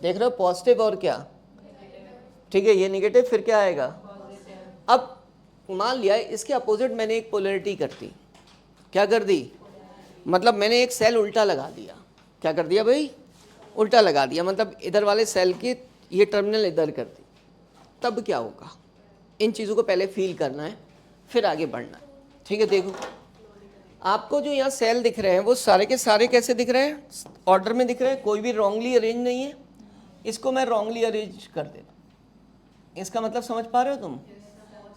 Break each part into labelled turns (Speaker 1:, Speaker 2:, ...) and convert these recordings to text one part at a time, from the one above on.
Speaker 1: देख रहे हो, पॉजिटिव और क्या, ठीक है, ये निगेटिव, फिर क्या आएगा। अब मान लिया इसके अपोजिट मैंने एक पोलैरिटी कर दी, क्या कर दी, मतलब मैंने एक सेल उल्टा लगा दिया। क्या कर दिया भाई, उल्टा लगा दिया, मतलब इधर वाले सेल की ये टर्मिनल इधर कर दी। तब क्या होगा, इन चीज़ों को पहले फील करना है, फिर आगे बढ़ना है। ठीक है, देखो आपको जो यहाँ सेल दिख रहे हैं वो सारे के सारे कैसे दिख रहे हैं, ऑर्डर में दिख रहे हैं, कोई भी रॉन्गली अरेंज नहीं है। इसको मैं रॉन्गली अरेंज कर देता हूँ। इसका मतलब समझ पा रहे हो तुम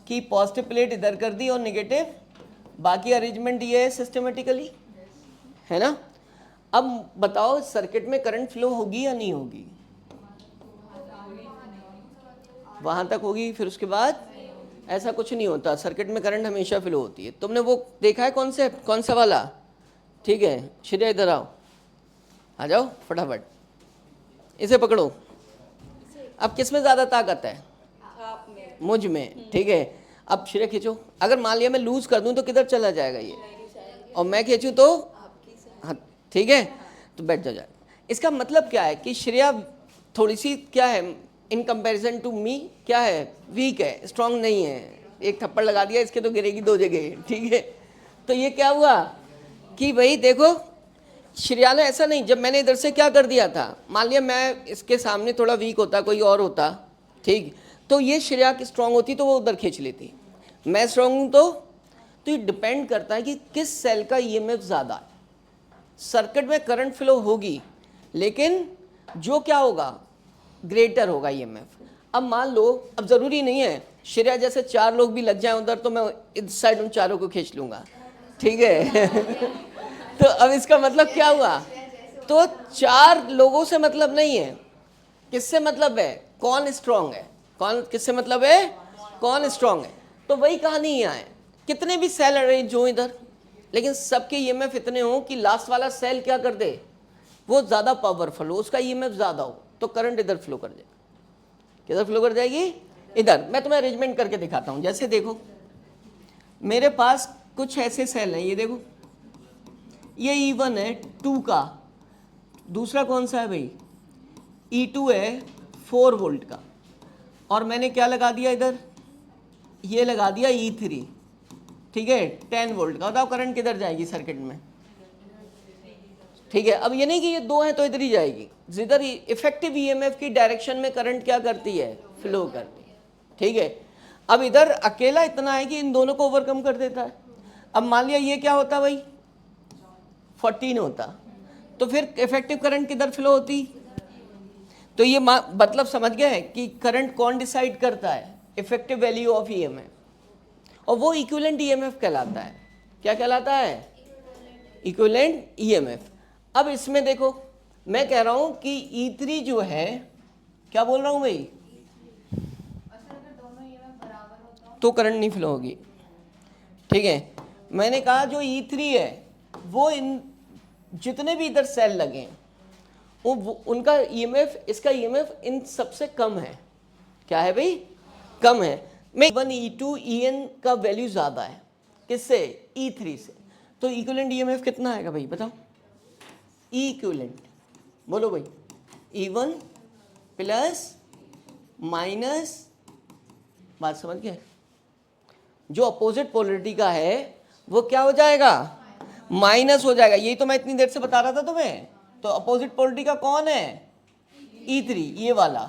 Speaker 1: कि पॉजिटिव प्लेट इधर कर दी और नेगेटिव, बाकी अरेंजमेंट ये है सिस्टमेटिकली, है ना। अब बताओ सर्किट में करंट फ्लो होगी या नहीं होगी, वहां तक होगी, फिर उसके बाद ऐसा कुछ नहीं होता। सर्किट में करंट हमेशा फ्लो होती है। तुमने वो देखा है कॉन्सेप्ट, कौन सा वाला, ठीक है श्रेया इधर आओ, आ जाओ फटाफट, इसे पकड़ो। अब किस में ज़्यादा ताकत है, मुझ में, ठीक है। अब श्रेया खींचो, अगर मान लिया मैं लूज कर दूं तो किधर चला जाएगा ये, और मैं खींचूं तो, हाँ ठीक है, तो बैठ जाएगा। इसका मतलब क्या है कि श्रेया थोड़ी सी क्या है इन कंपैरिजन टू मी, क्या है, वीक है, स्ट्रांग नहीं है। एक थप्पड़ लगा दिया इसके तो गिरेगी दो जगह, ठीक है। तो ये क्या हुआ कि भाई देखो श्रेया ने ऐसा नहीं, जब मैंने इधर से क्या कर दिया था, मान लिया मैं इसके सामने थोड़ा वीक होता, कोई और होता, ठीक, तो ये श्रेया की स्ट्रांग होती तो वो उधर खींच लेती, मैं स्ट्रांग हूँ तो ये डिपेंड करता है कि किस सेल का ईएमएफ ज़्यादा है। सर्किट में करंट फ्लो होगी, लेकिन जो क्या होगा, ग्रेटर होगा ईएमएफ। अब मान लो, अब ज़रूरी नहीं है श्रेया जैसे 4 लोग भी लग जाएं उधर तो मैं इस साइड उन चारों को खींच लूँगा, ठीक है। तो अब इसका मतलब क्या हुआ, तो 4 लोगों से मतलब नहीं है, किससे मतलब है, कौन स्ट्रांग है, कौन, किससे मतलब है, कौन स्ट्रांग है। तो वही कहानी यहाँ है, कितने भी सेल अरेंज हो इधर, लेकिन सबके ईएमएफ इतने हो कि लास्ट वाला सेल क्या कर दे, वो ज़्यादा पावरफुल हो, उसका ईएमएफ ज़्यादा हो, तो करंट इधर फ्लो कर जाएगा। किधर फ्लो कर जाएगी, इधर। मैं तुम्हें अरेंजमेंट करके दिखाता हूँ। जैसे देखो मेरे पास कुछ ऐसे सेल हैं, ये देखो, ये E1 है 2 का, दूसरा कौन सा है भाई, E2 है 4 वोल्ट का, और मैंने क्या लगा दिया इधर, ये लगा दिया E3, ठीक है 10 वोल्ट का। बताओ करंट किधर जाएगी सर्किट में, ठीक है। अब ये नहीं कि ये 2 हैं तो इधर ही जाएगी, जिधर इफेक्टिव ईएमएफ की डायरेक्शन में करंट क्या करती है, फ्लो करती है, ठीक है। अब इधर अकेला इतना है कि इन दोनों को ओवरकम कर देता है। अब मान लिया ये क्या होता भाई, 14 होता, तो फिर इफेक्टिव करंट किधर फ्लो होती। तो ये मतलब समझ गए कि करंट कौन डिसाइड करता है, इफेक्टिव वैल्यू ऑफ ईएमएफ, और वो इक्विवेलेंट ईएमएफ कहलाता है। क्या कहलाता है, इक्विवेलेंट ईएमएफ। अब इसमें देखो मैं कह रहा हूं कि E3 जो है, क्या बोल रहा हूं भाई, तो करंट नहीं फ्लो होगी, ठीक है। मैंने कहा जो E3 है वो इन जितने भी इधर सेल लगे उनका ईएमएफ, इसका ईएमएफ इन सबसे कम है। क्या है भाई, कम है। मैं E1 E2 EN का वैल्यू ज़्यादा है, किससे, E3 से। तो इक्विवेलेंट ईएमएफ कितना आएगा भाई बताओ, E इक्विवेलेंट बोलो भाई, E1 प्लस माइनस, बात समझ गए, जो अपोजिट पोलरिटी का है वो क्या हो जाएगा, माइनस हो जाएगा। यही तो मैं इतनी देर से बता रहा था तुम्हें। तो अपोजिट पोलरिटी का कौन है, E3, ये वाला,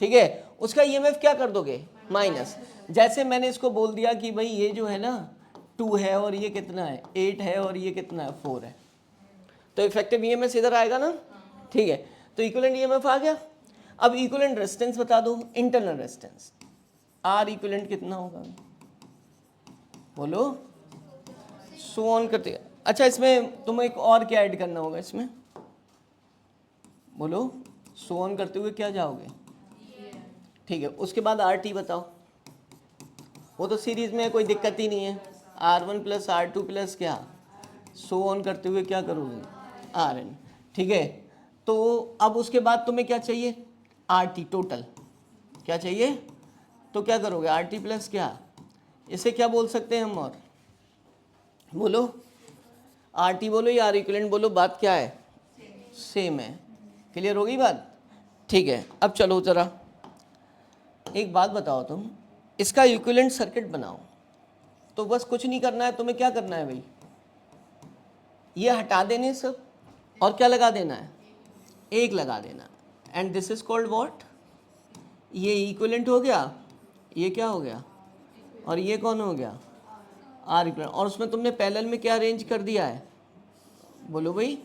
Speaker 1: ठीक है। उसका ईएमएफ क्या कर दोगे, माइनस। जैसे मैंने इसको बोल दिया कि भाई ये जो है ना 2 है और ये कितना है 8 है और ये कितना है 4 है, तो इफेक्टिव ईएमएफ इधर आएगा ना, ठीक है। तो इक्विवेलेंट ईएमएफ आ गया। अब इक्विवेलेंट रेजिस्टेंस बता दो, इंटरनल रेजिस्टेंस R इक्विवेलेंट कितना होगा बोलो, सो ऑन करते। अच्छा इसमें तुम्हें एक और क्या ऐड करना होगा इसमें, बोलो, सो ऑन करते हुए क्या जाओगे, ठीक है। उसके बाद RT बताओ, वो तो सीरीज में है, कोई दिक्कत ही नहीं है। R1 प्लस R2 प्लस क्या, सो ऑन करते हुए क्या करोगे, RN, ठीक है। तो अब उसके बाद तुम्हें क्या चाहिए, RT टोटल, क्या चाहिए, तो क्या करोगे, RT प्लस क्या, इसे क्या बोल सकते हैं हम, और बोलो RT बोलो या R इक्विवेलेंट बोलो, बात क्या है, सेम है। क्लियर हो गई बात, ठीक है, अब चलो ज़रा एक बात बताओ, तुम इसका इक्विवेलेंट सर्किट बनाओ। तो बस कुछ नहीं करना है, तुम्हें क्या करना है भाई, ये हटा देने सब और क्या लगा देना है, एक लगा देना। And this is called what, ये इक्विवेलेंट हो गया, ये क्या हो गया, और ये कौन हो गया, आर इक्विवेलेंट। और उसमें तुमने पैरेलल में क्या अरेंज कर दिया है, बोलो भाई,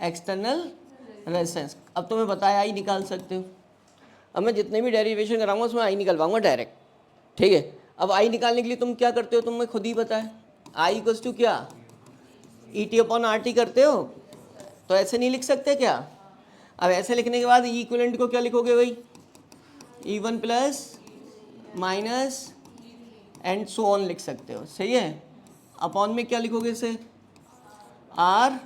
Speaker 1: एक्सटर्नल रेजिस्टेंस। अब तुम्हें बताया आई निकाल सकते हो। अब मैं जितने भी डेरिवेशन कराऊंगा उसमें आई निकलवाऊंगा डायरेक्ट, ठीक है। अब आई निकालने के लिए तुम क्या करते हो, तुम्हें खुद ही पता है, आई इक्वल्स टू क्या, ई टी अपॉन आर टी करते हो। तो ऐसे नहीं लिख सकते क्या। अब ऐसे लिखने के बाद ई इक्विवेलेंट को क्या लिखोगे भाई, E one plus minus and so on लिख सकते हो, सही है। अपॉन में क्या लिखोगे इसे, आर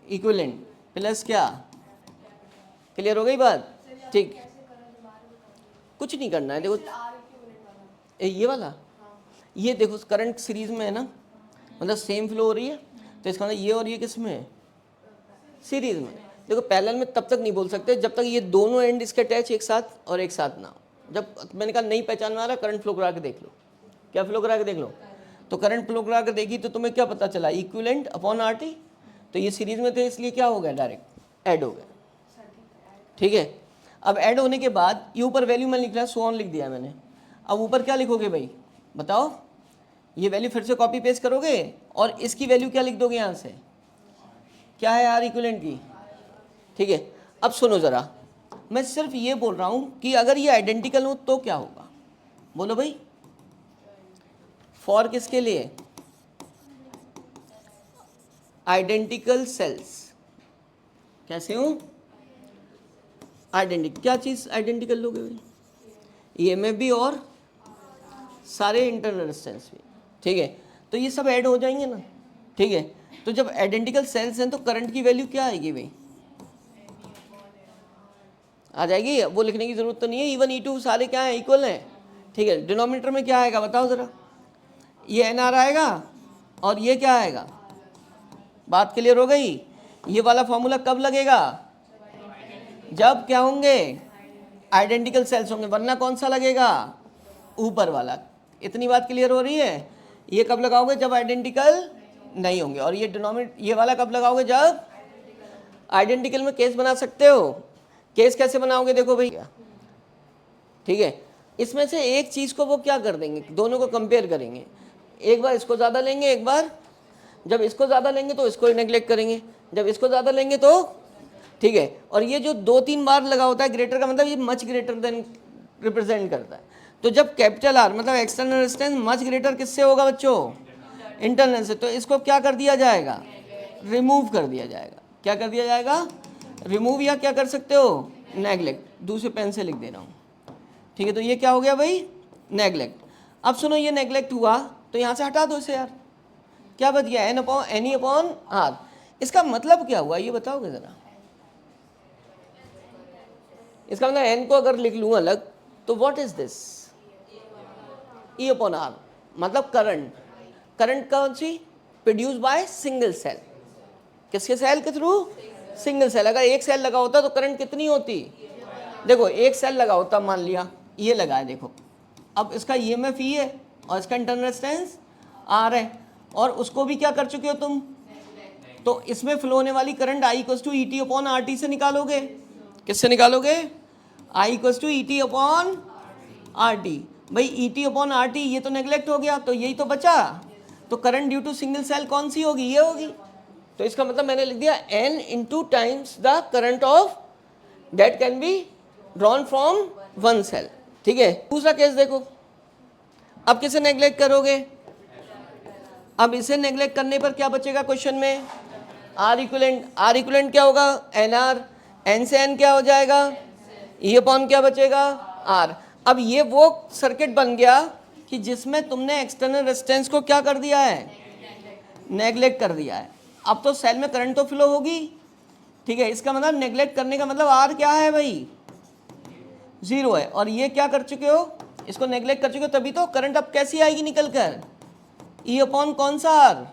Speaker 1: इक्विवेलेंट प्लस क्या, क्लियर हो गई बात, ठीक। कुछ नहीं करना है, देखो ये वाला, ये देखो करंट सीरीज में है ना, मतलब सेम फ्लो हो रही है, तो इसका मतलब ये और ये किस में है, सीरीज में। देखो पैरेलल में तब तक नहीं बोल सकते जब तक ये दोनों एंड इसके अटैच एक साथ और एक साथ ना हो। जब मैंने कहा नहीं पहचान में आ रहा, करंट फ्लो करा के देख लो, क्या फ्लो करा के देख लो। तो करंट फ्लो करा के देखी तो तुम्हें क्या पता चला, इक्विवेलेंट अपॉन आर टी। तो ये सीरीज में थे इसलिए क्या हो गया, डायरेक्ट ऐड हो गया, ठीक है। अब ऐड होने के बाद ये ऊपर वैल्यू में लिख रहा है, सो ऑन लिख दिया मैंने। अब ऊपर क्या लिखोगे भाई बताओ, ये वैल्यू फिर से कॉपी पेस्ट करोगे और इसकी वैल्यू क्या लिख दोगे यहाँ से, क्या है आर इक्विवेलेंट की, ठीक है। अब सुनो ज़रा, मैं सिर्फ ये बोल रहा हूँ कि अगर ये आइडेंटिकल हो तो क्या होगा, बोलो भाई। फॉर किसके लिए, आइडेंटिकल सेल्स, कैसे हो आइडेंटिकल, क्या चीज़ आइडेंटिकल लोगे भाई, ईएमएफ भी और सारे इंटरनल रेजिस्टेंस भी, ठीक है। तो ये सब ऐड हो जाएंगे ना, ठीक है। तो जब आइडेंटिकल सेल्स हैं तो करंट की वैल्यू क्या आएगी भाई, आ जाएगी। वो लिखने की जरूरत तो नहीं है, ई वन ई टू सारे क्या है, इक्वल हैं, ठीक है। डिनोमिनेटर में क्या आएगा बताओ ज़रा, ये एन आर आएगा और ये क्या आएगा, बात क्लियर हो गई। ये वाला फॉर्मूला कब लगेगा, जब क्या होंगे, आइडेंटिकल सेल्स होंगे, वरना कौन सा लगेगा, ऊपर वाला। इतनी बात क्लियर हो रही है। ये कब लगाओगे, जब आइडेंटिकल नहीं होंगे। और ये डिनोमिनेटर ये वाला कब लगाओगे, जब आइडेंटिकल में केस बना सकते हो। केस कैसे बनाओगे, देखो भैया, ठीक है। इसमें से एक चीज़ को वो क्या कर देंगे, दोनों को कंपेयर करेंगे, एक बार इसको ज़्यादा लेंगे, एक बार, जब इसको ज़्यादा लेंगे तो इसको नेग्लेक्ट करेंगे, जब इसको ज़्यादा लेंगे तो, ठीक है। और ये जो 2-3 बार लगा होता है ग्रेटर का मतलब ये मच ग्रेटर देन रिप्रेजेंट करता है। तो जब कैपिटल आर मतलब एक्सटर्नल रेजिस्टेंस मच ग्रेटर किससे होगा बच्चों, इंटरनल से, तो इसको क्या कर दिया जाएगा, रिमूव कर दिया जाएगा। क्या कर दिया जाएगा, रिमूव, या क्या कर सकते हो, नेग्लेक्ट। दूसरे पेन से लिख दे रहा हूँ, ठीक है। तो ये क्या हो गया भाई, नेग्लेक्ट। अब सुनो, ये नेग्लेक्ट हुआ तो यहाँ से हटा दो इसे यार, क्या बच गया, n upon n E upon R. इसका मतलब क्या हुआ ये बताओगे ज़रा, इसका मतलब एन को अगर लिख लूँ अलग तो what is this, E upon R, मतलब करंट। करंट कौन सी, प्रोड्यूस बाय सिंगल सेल, किसके सेल के थ्रू, सिंगल सेल। अगर एक सेल लगा होता तो करंट कितनी होती, देखो एक सेल लगा होता, मान लिया ये लगा है, देखो अब इसका ईएमएफ ई है और इसका इंटरनल रेजिस्टेंस आर है, और उसको भी क्या कर चुके हो तुम, तो इसमें फ्लो होने वाली current I equals to E T upon R T से निकालोगे। किससे निकालोगे, I equals to E T upon R T. भाई E T upon R T ये तो नेग्लेक्ट हो गया, तो यही तो बचा। तो current due to single cell कौन सी होगी, ये होगी। तो इसका मतलब मैंने लिख दिया n into times the current of that can be drawn from one cell, ठीक है। दूसरा केस देखो, अब किसे नेग्लेक्ट करोगे, अब इसे नेग्लेक्ट करने पर क्या बचेगा क्वेश्चन में, आर इक्विवेलेंट। आर इक्विवेलेंट क्या होगा, एन आर, एन से एन क्या हो जाएगा, ई अपॉन क्या बचेगा, आर। अब ये वो सर्किट बन गया कि जिसमें तुमने एक्सटर्नल रेजिस्टेंस को क्या कर दिया है, नेग्लेक्ट कर दिया है। अब तो सेल में करंट तो फ्लो होगी, ठीक है। इसका मतलब नेग्लेक्ट करने का मतलब आर क्या है भाई, 0 है। और ये क्या कर चुके हो, इसको नेग्लेक्ट कर चुके हो, तभी तो करंट अब कैसी आएगी निकल कर, ई अपॉन कौन सा आर,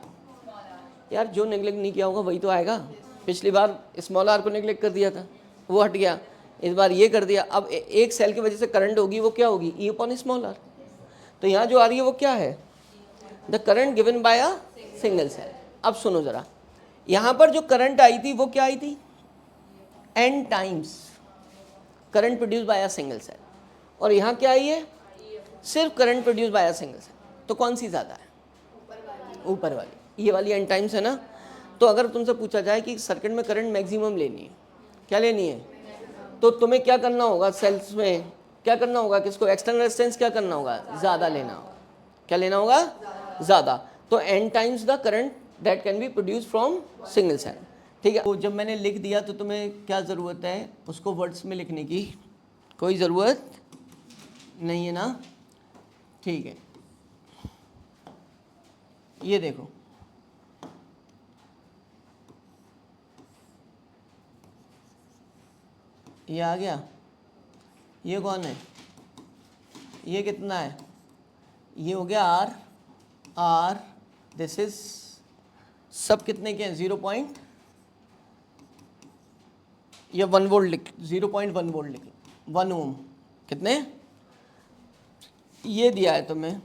Speaker 1: यार जो नेग्लेक्ट नहीं किया होगा वही तो आएगा। पिछली बार स्मॉल आर को नेग्लेक्ट कर दिया था, वो हट गया, इस बार ये कर दिया। अब एक सेल की वजह से करंट होगी, वो क्या होगी, ई अपॉन स्मॉल आर। तो यहाँ जो आ रही है वो क्या है, the current given by a single cell. अब सुनो ज़रा, यहाँ पर जो करंट आई थी वो क्या आई थी, n times current produce by a single cell, और यहाँ क्या आई है, सिर्फ current produce by a single cell. तो कौन सी ज़्यादा है, ऊपर वाली, ये वाली n टाइम्स है ना। तो अगर तुमसे पूछा जाए कि सर्किट में करंट मैक्सिमम लेनी है, क्या लेनी है, तो तुम्हें क्या करना होगा, सेल्स में क्या करना होगा, किसको, एक्सटर्नल रेजिस्टेंस क्या करना होगा, ज़्यादा लेना होगा। क्या लेना होगा, ज़्यादा। तो n times the current that can be produce from single cell. ठीक है, तो जब मैंने लिख दिया तो तुम्हें क्या ज़रूरत है, उसको वर्ड्स में लिखने की कोई ज़रूरत नहीं है ना। ठीक है, ये देखो, ये आ गया, ये कौन है, ये कितना है, ये हो गया आर, आर दिस इज सब कितने के हैं, 0. या 1 वोल्ट लिख, 0.1 वोल्ट लिख, 1 ओम कितने, ये दिया है तुम्हें,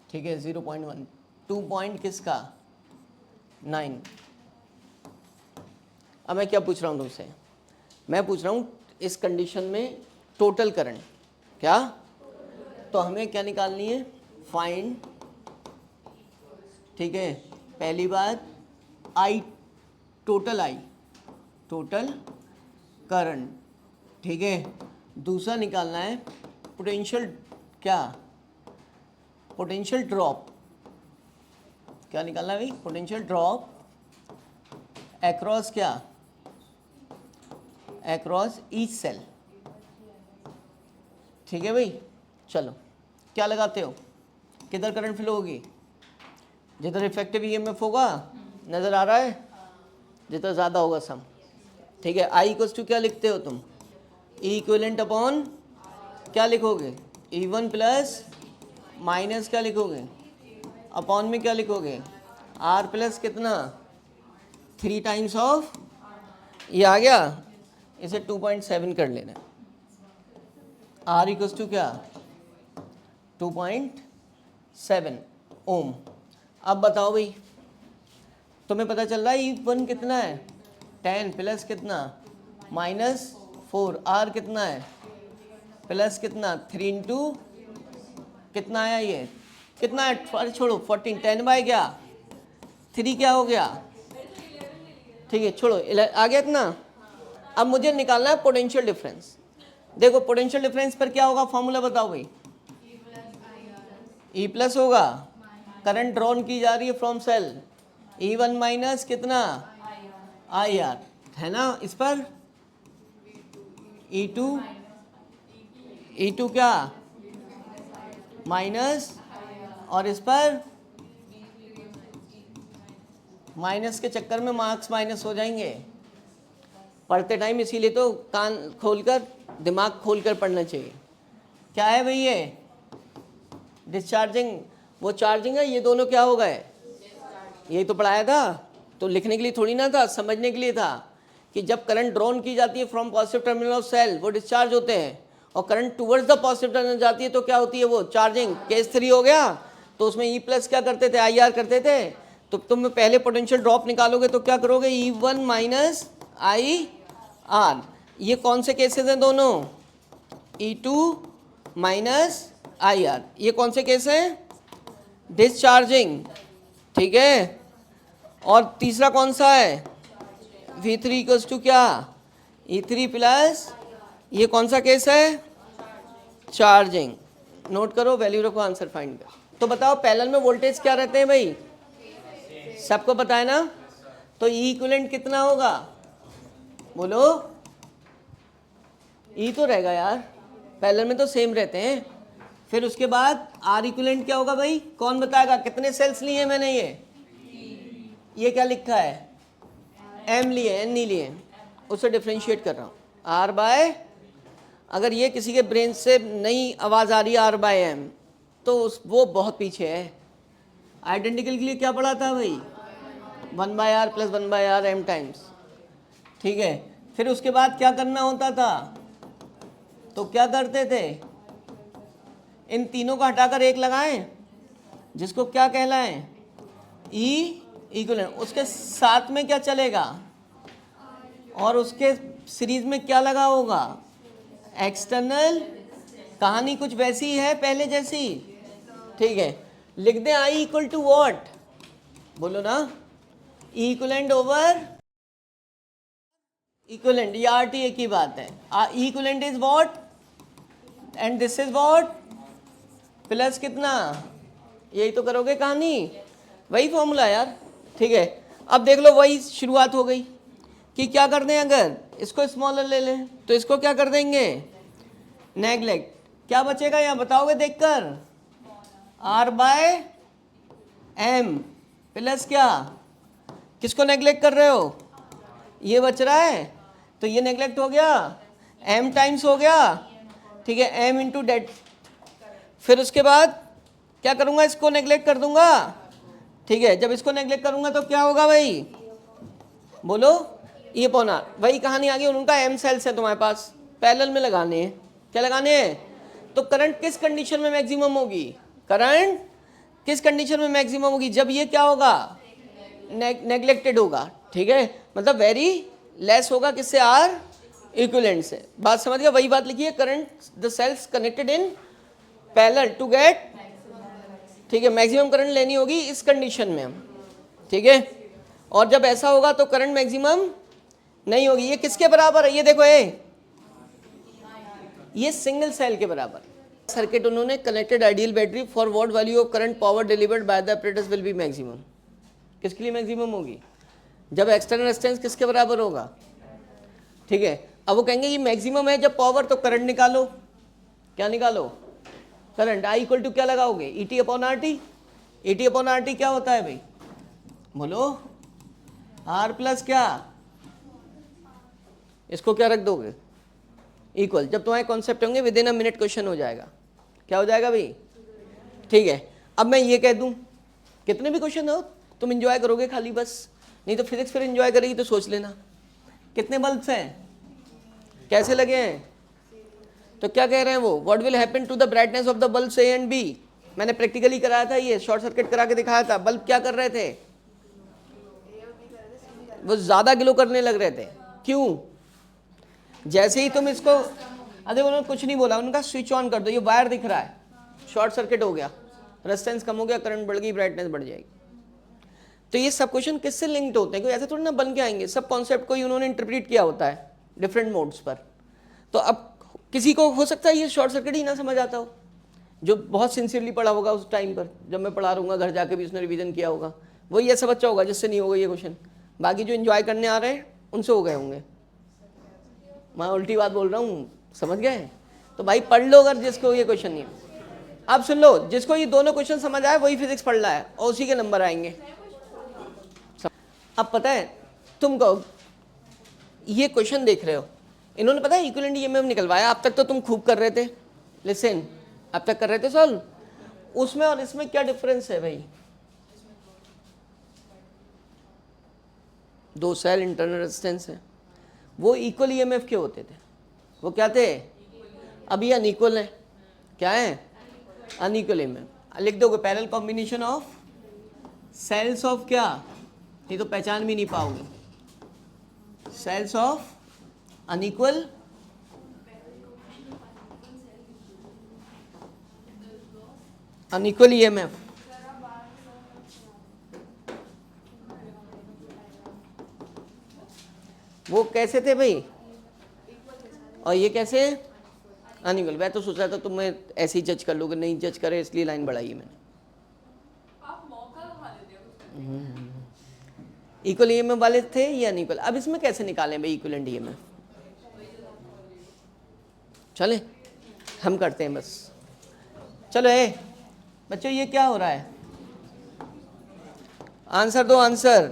Speaker 1: ठीक है, 0.1, 2 पॉइंट किसका, 9। अब मैं क्या पूछ रहा हूँ तुमसे, मैं पूछ रहा हूँ इस कंडीशन में टोटल करंट क्या, तो हमें क्या निकालनी है, फाइंड, ठीक है, पहली बात आई, टोटल करंट, ठीक है। दूसरा निकालना है पोटेंशियल, क्या, पोटेंशियल ड्रॉप, क्या निकालना है भाई, पोटेंशियल ड्रॉप एक्रॉस क्या, एक्रॉस ईच सेल। ठीक है भाई, चलो क्या लगाते हो, किधर करंट फ्लो होगी, जिधर इफेक्टिव ईएमएफ होगा, नज़र आ रहा है, जितना ज़्यादा होगा सम। ठीक है, आई इक्वल्स टू क्या लिखते हो तुम, ई इक्विवेलेंट अपॉन क्या लिखोगे, E1 प्लस माइनस क्या लिखोगे, अपॉन में क्या लिखोगे, R प्लस कितना, 3 टाइम्स ऑफ, ये आ गया, इसे 2.7 कर लेना, R इक्वल्स टू क्या, 2.7 ओम। अब बताओ भाई, तुम्हें पता चल रहा है E1 कितना है, 10 प्लस कितना, -4, R कितना है, प्लस कितना, 3 इंटू कितना आया, ये कितना है, अरे छोड़ो, 14, 10 बाय क्या, 3 क्या हो गया, ठीक है, छोड़ो, आ गया इतना। अब मुझे निकालना है पोटेंशियल डिफरेंस। देखो पोटेंशियल डिफरेंस पर क्या होगा, फॉर्मूला बताओ भाई, E प्लस होगा, करंट ड्रॉन की जा रही है फ्रॉम सेल, E1 माइनस कितना, IR, है ना, इस पर E2 क्या, माइनस, और इस पर माइनस के चक्कर में मार्क्स माइनस हो जाएंगे पढ़ते टाइम, इसीलिए तो कान खोलकर, दिमाग खोलकर पढ़ना चाहिए। क्या है भाई ये, डिस्चार्जिंग, वो चार्जिंग है, ये दोनों क्या हो गए, यही तो पढ़ाया था, तो लिखने के लिए थोड़ी ना था, समझने के लिए था कि जब करंट ड्रॉन की जाती है from positive terminal of cell, वो डिस्चार्ज होते हैं, और current towards the positive terminal जाती है तो क्या होती है, वो चार्जिंग। केस 3 हो गया, तो उसमें ई प्लस क्या करते थे, IR करते थे। तो तुम पहले पोटेंशियल ड्रॉप निकालोगे तो क्या करोगे, E1 माइनस IR, ये कौन से केसेस हैं दोनों, E2 माइनस IR, ये कौन से केस हैं, डिस्चार्जिंग, ठीक है। और तीसरा कौन सा है, V3 इक्वल्स टू क्या, E3 प्लस, ये कौन सा केस है, चार्जिंग। नोट करो, वैल्यू रखो, आंसर फाइंड करो। तो बताओ पैरेलल में वोल्टेज क्या रहते हैं भाई, सबको पता है ना। तो ई इक्विवेलेंट कितना होगा, बोलो, ई तो रहेगा यार, पैरेलल में तो सेम रहते हैं। फिर उसके बाद आर इक्विवेलेंट क्या होगा भाई, कौन बताएगा, कितने सेल्स लिए मैंने, ये क्या लिखा है, एम लिए, एन नहीं लिए, उससे डिफ्रेंशिएट कर रहा हूँ, आर बाय, अगर ये किसी के ब्रेन से नई आवाज़ आ रही है आर बाय एम, तो वो बहुत पीछे है। आइडेंटिकल के लिए क्या पढ़ा था भाई, 1/r plus 1/r m times, ठीक है। फिर उसके बाद क्या करना होता था, तो क्या करते थे, इन तीनों को हटाकर एक लगाएं जिसको क्या कहलाएं, ई इक्विवेलेंट। उसके साथ में क्या चलेगा, और उसके सीरीज में क्या लगा होगा, एक्सटर्नल। कहानी कुछ वैसी है पहले जैसी, ठीक है। लिख दें आई इक्वल टू वॉट, बोलो ना, ई इक्विवेलेंट ओवर इक्विवेलेंट, ये आर टी एक ही बात है। E equivalent is what and this is what, plus कितना, यही तो करोगे कहानी, वही फॉर्मूला यार, ठीक है। अब देख लो वही शुरुआत हो गई कि क्या कर दें, अगर इसको स्मॉलर ले लें तो इसको क्या कर देंगे, नेगलेक्ट। क्या बचेगा यहाँ बताओगे देखकर, आर बाय एम प्लस क्या, किसको नेगलेक्ट कर रहे हो, ये बच रहा है तो ये नेगलेक्ट हो गया, एम टाइम्स हो गया, ठीक है, एम इंटू डेट। फिर उसके बाद क्या करूँगा, इसको नेगलेक्ट कर दूंगा, ठीक है। जब इसको नेगलेक्ट करूंगा तो क्या होगा भाई, बोलो, ये पौना, वही कहानी आ गई। उनका एम सेल्स है तुम्हारे पास, पैरेलल में लगाने हैं, क्या लगाने हैं, तो करंट किस कंडीशन में मैक्सिमम होगी, करंट किस कंडीशन में मैक्सिमम होगी, जब ये क्या होगा, नेगलेक्टेड होगा, ठीक है, मतलब वेरी लेस होगा, किससे, आर इक्विवेलेंट से। बात समझ गया, वही बात लिखी है, current the cells connected in parallel to get, ठीक है, मैक्सिमम करंट लेनी होगी इस कंडीशन में हम, ठीक है। और जब ऐसा होगा तो करंट मैक्सिमम नहीं होगी। ये किसके बराबर है, ये देखो, ये सिंगल सेल के बराबर। सर्किट उन्होंने connected ideal battery for what value of current power delivered by the operators will be maximum, किसके लिए मैक्सिमम होगी, जब एक्सटर्नल रेजिस्टेंस किसके बराबर होगा, ठीक है। अब वो कहेंगे ये मैक्सिमम है जब पावर, तो करंट निकालो, क्या निकालो, करंट। आई इक्वल टू क्या लगाओगे, ई टी अपॉन आर टी। ई टी अपॉन आर टी क्या होता है भाई, बोलो, आर प्लस क्या, इसको क्या रख दोगे, इक्वल। जब तुम्हारे कॉन्सेप्ट होंगे with in a minute question हो जाएगा, क्या हो जाएगा भाई, ठीक है। अब मैं ये कह दूं, कितने भी क्वेश्चन हो तुम इंजॉय करोगे खाली बस, नहीं तो फिजिक्स फिर इंजॉय करेगी तो सोच लेना। कितने बल्ब्स हैं, कैसे लगे हैं, तो क्या कह रहे हैं वो, what will happen to the brightness of the bulbs A and B. मैंने प्रैक्टिकली कराया था, ये शॉर्ट सर्किट करा के दिखाया था। बल्ब क्या कर रहे थे, वो ज्यादा ग्लो करने लग रहे थे, क्यों, जैसे ही तुम इसको, अरे उन्होंने कुछ नहीं बोला, उनका स्विच ऑन कर दो, ये वायर दिख रहा है, शॉर्ट सर्किट हो गया, रेजिस्टेंस कम हो गया, करंट बढ़ गई, ब्राइटनेस बढ़ जाएगी। तो ये सब क्वेश्चन किससे लिंक्ड होते हैं, कोई ऐसे थोड़ी ना बन के आएंगे, सब कॉन्सेप्ट को ही उन्होंने इंटरप्रीट किया होता है डिफरेंट मोड्स पर। तो अब किसी को हो सकता है ये शॉर्ट सर्किट ही ना समझ आता हो, जो बहुत सिंसियरली पढ़ा होगा उस टाइम पर, जब मैं पढ़ा रहूँगा घर जाके भी उसने रिवीजन किया होगा, वही ऐसा बच्चा होगा जिससे नहीं होगा ये क्वेश्चन। बाकी जो इन्जॉय करने आ रहे हैं उनसे हो गए होंगे। मैं उल्टी बात बोल रहा हूँ, समझ गए, तो भाई पढ़ लो अगर जिसको ये क्वेश्चन नहीं। अब सुन लो, जिसको ये दोनों क्वेश्चन समझ आए वही फिजिक्स पढ़ रहा है और उसी के नंबर आएंगे। अब पता है तुम कहो, ये क्वेश्चन देख रहे हो, इन्होंने पता है इक्विवेलेंट ईएमएफ निकलवाया, अब तक तो तुम खूब कर रहे थे, लिसन, अब तक कर रहे थे सॉल्व, उसमें और इसमें क्या डिफरेंस है भाई, दो सेल इंटरनल रेजिस्टेंस है, वो इक्वल ईएमएफ के होते थे, वो क्या थे, अभी अनइक्वल है, क्या है, अनइक्वल ईएमएफ। लिख दोगे parallel combination of cells of क्या, नहीं तो पहचान भी नहीं पाओगे, cells of unequal unequal EMF. वो कैसे थे भाई, और ये कैसे अनइक्वल। मैं तो सोच रहा था तुम मैं ऐसे ही जज कर लोगे, नहीं जज करे इसलिए लाइन बढ़ाई है मैंने। इक्वल ईएमएफ वाले थे या अनइक्वल, अब इसमें कैसे निकालें भाई इक्विवेलेंट ईएमएफ, चले हम करते हैं बस। चलो बच्चों ये क्या हो रहा है, आंसर दो आंसर।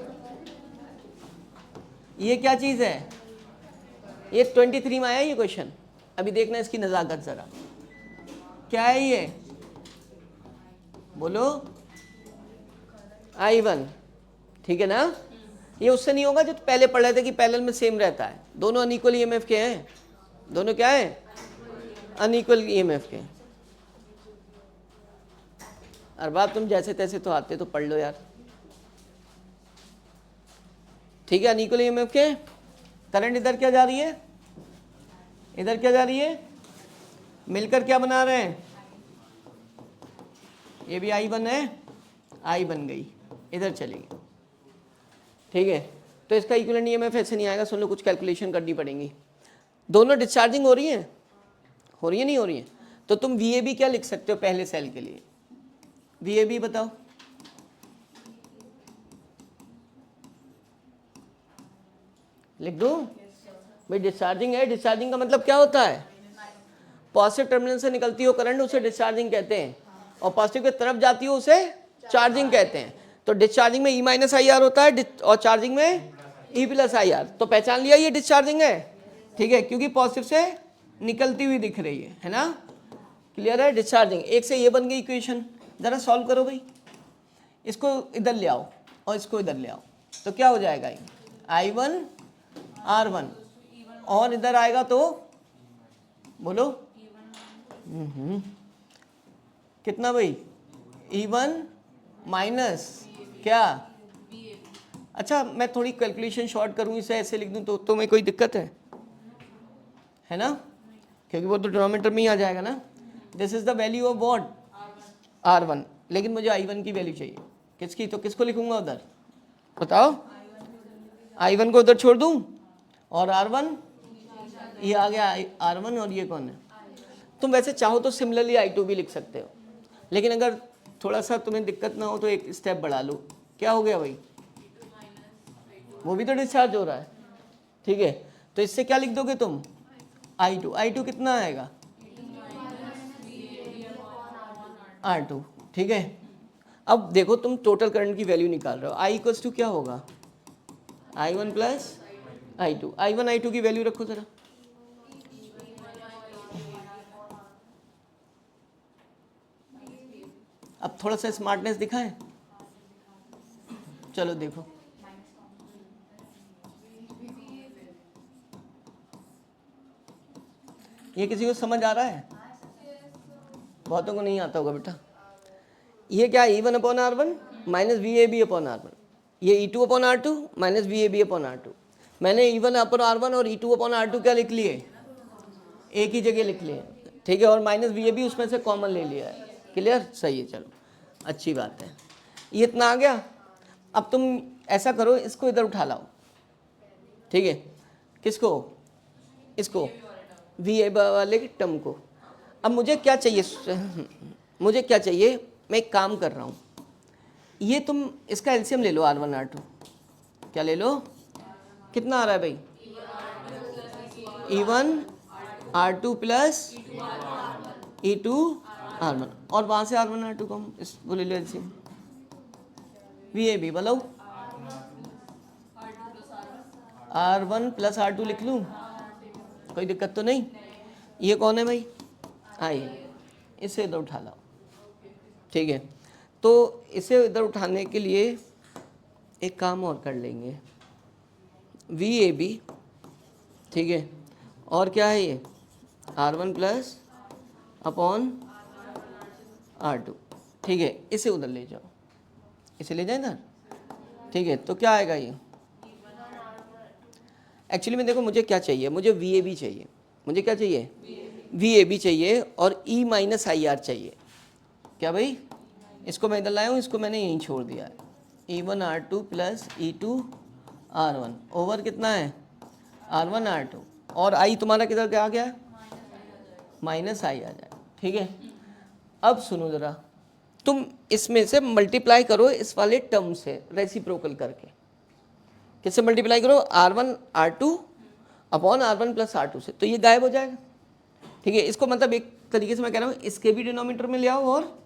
Speaker 1: ये क्या चीज है, ये 23 में आया ये क्वेश्चन, अभी देखना इसकी नजाकत जरा, क्या है ये, बोलो, I1, ठीक है ना। ये उससे नहीं होगा जो तो पहले पढ़ रहे थे कि पैरेलल में सेम रहता है, दोनों अनइक्वल ईएमएफ के हैं, दोनों क्या है अनइक्वल ईएमएफ के। अरबाब तुम जैसे तैसे तो आते तो पढ़ लो यार, ठीक है। अनइक्वल ईएमएफ के करंट इधर क्या जा रही है, इधर क्या जा रही है, मिलकर क्या बना रहे हैं, ये भी आई बन है, आई बन गई, इधर चलेगी, ठीक है। तो इसका इक्विवेलेंट ईएमएफ ऐसे नहीं आएगा, सुन लो, कुछ कैलकुलेशन करनी पड़ेंगी। दोनों डिस्चार्जिंग हो रही है, हो रही है नहीं हो रही है, तो तुम VAB क्या लिख सकते हो पहले सेल के लिए, VAB बताओ। लिख दूं भाई, डिस्चार्जिंग है, डिस्चार्जिंग का मतलब क्या होता है, पॉजिटिव टर्मिनल से निकलती हो करंट उसे डिस्चार्जिंग कहते हैं, और पॉजिटिव की तरफ जाती हो उसे चार्जिंग कहते हैं। तो डिस्चार्जिंग में E-IR होता है और चार्जिंग में E+IR। तो पहचान लिया ये डिस्चार्जिंग है, ठीक है, क्योंकि पॉजिटिव से निकलती हुई दिख रही है ना, क्लियर है। डिस्चार्जिंग, एक से ये बन गई इक्वेशन, जरा सॉल्व करो भाई, इसको इधर ले आओ और इसको इधर ले आओ, तो क्या हो जाएगा, I1 R1, और इधर आएगा तो बोलो कितना भाई, E1 माइनस क्या, अच्छा मैं थोड़ी कैलकुलेशन शॉर्ट करूँ, इसे ऐसे लिख दूँ तो तुम्हें कोई दिक्कत है ना, क्योंकि वो तो डिनोमिनेटर में ही आ जाएगा ना। This is the value of what, R1, लेकिन मुझे I1 की वैल्यू चाहिए, किसकी, तो किसको लिखूंगा उधर, बताओ, I1 को उधर छोड़ दूं, और R1 ये आ गया R1, और ये कौन है, तुम वैसे चाहो तो सिमिलरली I2 भी लिख सकते हो, लेकिन अगर थोड़ा सा तुम्हें दिक्कत ना हो तो एक स्टेप बढ़ा लो, क्या हो गया भाई, वो भी तो डिस्चार्ज हो रहा है, ठीक है। तो इससे क्या लिख दोगे तुम, I2 कितना आएगा, R2, ठीक है। अब देखो तुम टोटल करंट की वैल्यू निकाल रहे हो, I इक्वल्स टू क्या होगा, I1 plus I2, I1 I2 की वैल्यू रखो जरा, अब थोड़ा सा स्मार्टनेस दिखाएं, चलो देखो, ये किसी को समझ आ रहा है, बहुतों को नहीं आता होगा बेटा। ये क्या, E1/R1 माइनस VAB/R1, ये E2/R2 माइनस VAB/R2। मैंने E1/R1 और E2/R2 क्या लिख लिए, एक ही जगह लिख लिए, ठीक है, और माइनस VAB उसमें से कॉमन ले लिया है, क्लियर, सही है, चलो अच्छी बात है, ये इतना आ गया। अब तुम ऐसा करो, इसको इधर उठा लाओ, ठीक है, किसको, इसको VAB वाले की टर्म को। अब मुझे क्या चाहिए, मुझे क्या चाहिए, मैं एक काम कर रहा हूँ, ये तुम इसका एलसीएम ले लो, R1 R2, क्या ले लो, कितना आ रहा है भाई, E1 R2 plus E2 R1, और वहाँ से R1 R2 को हम इस वो ले लो एलसीएम, VAB बोलो, R1 प्लस R2 लिख लूँ, कोई दिक्कत तो नहीं। ये कौन है भाई, आई, इसे इधर उठा लाओ, ठीक है। तो इसे इधर उठाने के लिए एक काम और कर लेंगे, VAB, ठीक है, और क्या है ये, R1 प्लस अपॉन R2, ठीक है, इसे उधर ले जाओ, इसे ले जाए इधर, ठीक है। तो क्या आएगा ये, एक्चुअली में देखो मुझे क्या चाहिए, मुझे VAB चाहिए, मुझे क्या चाहिए, VAB चाहिए, और E-IR चाहिए, क्या भाई, इसको मैं इधर लाया हूँ, इसको मैंने यहीं छोड़ दिया है, E1 R2 plus E2 R1 over कितना है, R1 R2, और I तुम्हारा किधर आ गया, माइनस I आ जाए, ठीक है। अब सुनो ज़रा, तुम इसमें से मल्टीप्लाई करो इस वाले टर्म से रेसिप्रोकल करके, किससे मल्टीप्लाई करो, R1 R2 upon R1 plus R2 से, तो ये गायब हो जाएगा, ठीक है। इसको मतलब एक तरीके से मैं कह रहा हूँ, इसके भी डिनोमिनेटर में ले आओ, और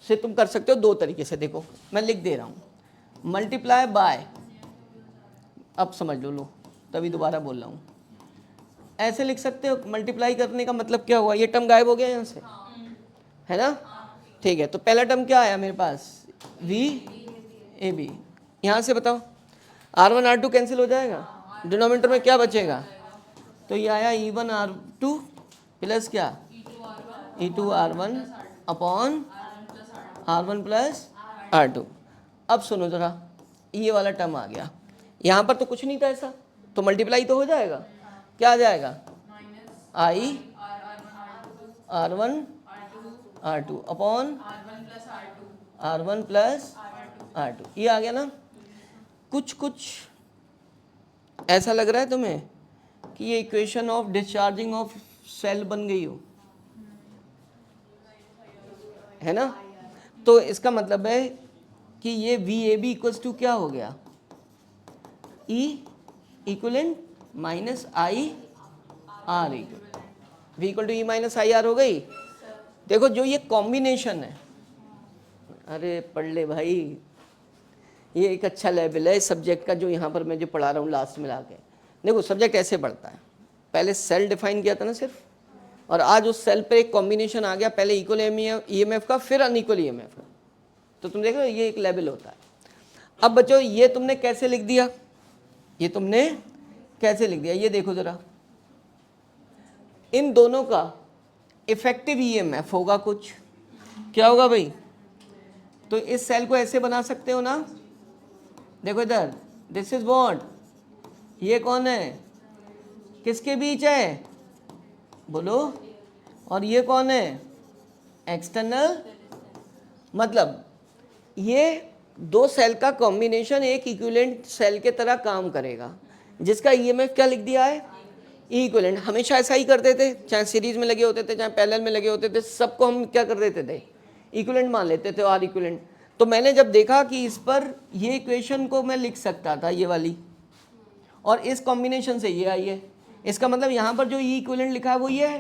Speaker 1: से तुम कर सकते हो दो तरीके से, देखो मैं लिख दे रहा हूँ, मल्टीप्लाई बाय, अब समझ लो, तभी दोबारा बोल रहा हूँ, ऐसे लिख सकते हो, मल्टीप्लाई करने का मतलब क्या हुआ, ये टर्म गायब हो गया यहाँ से, है ना, ठीक है। तो पहला टर्म क्या आया मेरे पास, VAB, यहाँ से बताओ, R1 R2 कैंसिल हो जाएगा, डिनोमिनेटर में क्या बचेगा, तो ये आया E1 R2 प्लस क्या E2R1 upon R1 plus R2। अब सुनो जरा, ये वाला टर्म आ गया, यहाँ पर तो कुछ नहीं था ऐसा, तो मल्टीप्लाई तो हो जाएगा। क्या आ जाएगा? I R1 R2 upon R1 plus R2। ये आ गया ना। कुछ कुछ ऐसा लग रहा है तुम्हें कि ये equation of discharging of cell बन गई हो, है ना? तो इसका मतलब है कि ये VAB इक्वल्स टू क्या हो गया? E equivalent minus I R equal, V equal to E minus I R हो गई। देखो जो ये कॉम्बिनेशन है, अरे पढ़ ले भाई, ये एक अच्छा लेवल है इस सब्जेक्ट का जो यहाँ पर मैं जो पढ़ा रहा हूँ लास्ट में लाके। देखो सब्जेक्ट ऐसे पढ़ता है, पहले सेल डिफाइन किया था ना सिर्फ, और आज उस सेल पे एक कॉम्बिनेशन आ गया, पहले इक्वल EMF का फिर अनइक्वल EMF का। तो तुम देख रहे हो ये एक लेवल होता है। अब बच्चों ये तुमने कैसे लिख दिया, ये तुमने कैसे लिख दिया, ये देखो जरा, इन दोनों का इफेक्टिव EMF होगा कुछ, क्या होगा भाई? तो इस सेल को ऐसे बना सकते हो ना, देखो इधर, दिस इज व्हाट, ये कौन है, किसके बीच है बोलो, और ये कौन है, एक्सटर्नल। मतलब ये दो सेल का कॉम्बिनेशन एक इक्विवेलेंट सेल के तरह काम करेगा, जिसका EMF क्या लिख दिया है, E इक्विवेलेंट। हमेशा ऐसा ही करते थे, चाहे सीरीज में लगे होते थे चाहे पैरेलल में लगे होते थे, सबको हम क्या कर देते थे, इक्विवेलेंट मान लेते थे, R इक्विवेलेंट। तो मैंने जब देखा कि इस पर ये इक्वेशन को मैं लिख सकता था ये वाली, और इस कॉम्बिनेशन से ये आई है, इसका मतलब यहाँ पर जो E इक्विवेलेंट लिखा है वो ये है,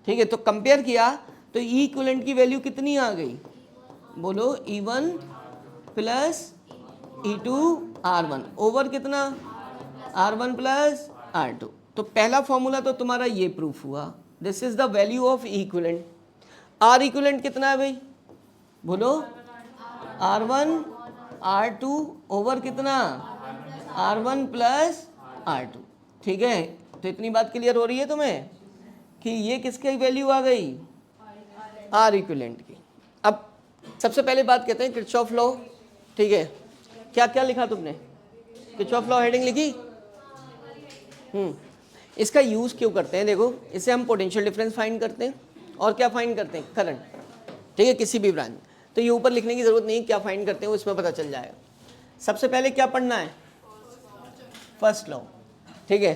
Speaker 1: ठीक है। तो कंपेयर किया तो E इक्विवेलेंट की वैल्यू कितनी आ गई बोलो, E1 plus E2 R1 over कितना, R1 प्लस R2। तो पहला फॉर्मूला तो तुम्हारा ये प्रूफ हुआ, this is the value of E equivalent. R equivalent कितना है भाई बोलो, R1 R2 ओवर कितना, R1 प्लस R2, ठीक है। तो इतनी बात क्लियर हो रही है तुम्हें कि ये किसकी वैल्यू आ गई, R इक्विवेलेंट की। अब सबसे पहले बात कहते हैं किरचॉफ लॉ, ठीक है। क्या क्या लिखा तुमने, किरचॉफ लॉ हेडिंग लिखी। इसका यूज़ क्यों करते हैं, देखो इससे हम पोटेंशियल डिफरेंस फाइंड करते हैं और क्या फाइंड करते हैं, करंट, ठीक है, किसी भी ब्रांच। तो ये ऊपर लिखने की ज़रूरत नहीं, क्या फाइंड करते हैं वो इसमें पता चल जाएगा। सबसे पहले क्या पढ़ना है, फर्स्ट लॉ, ठीक है।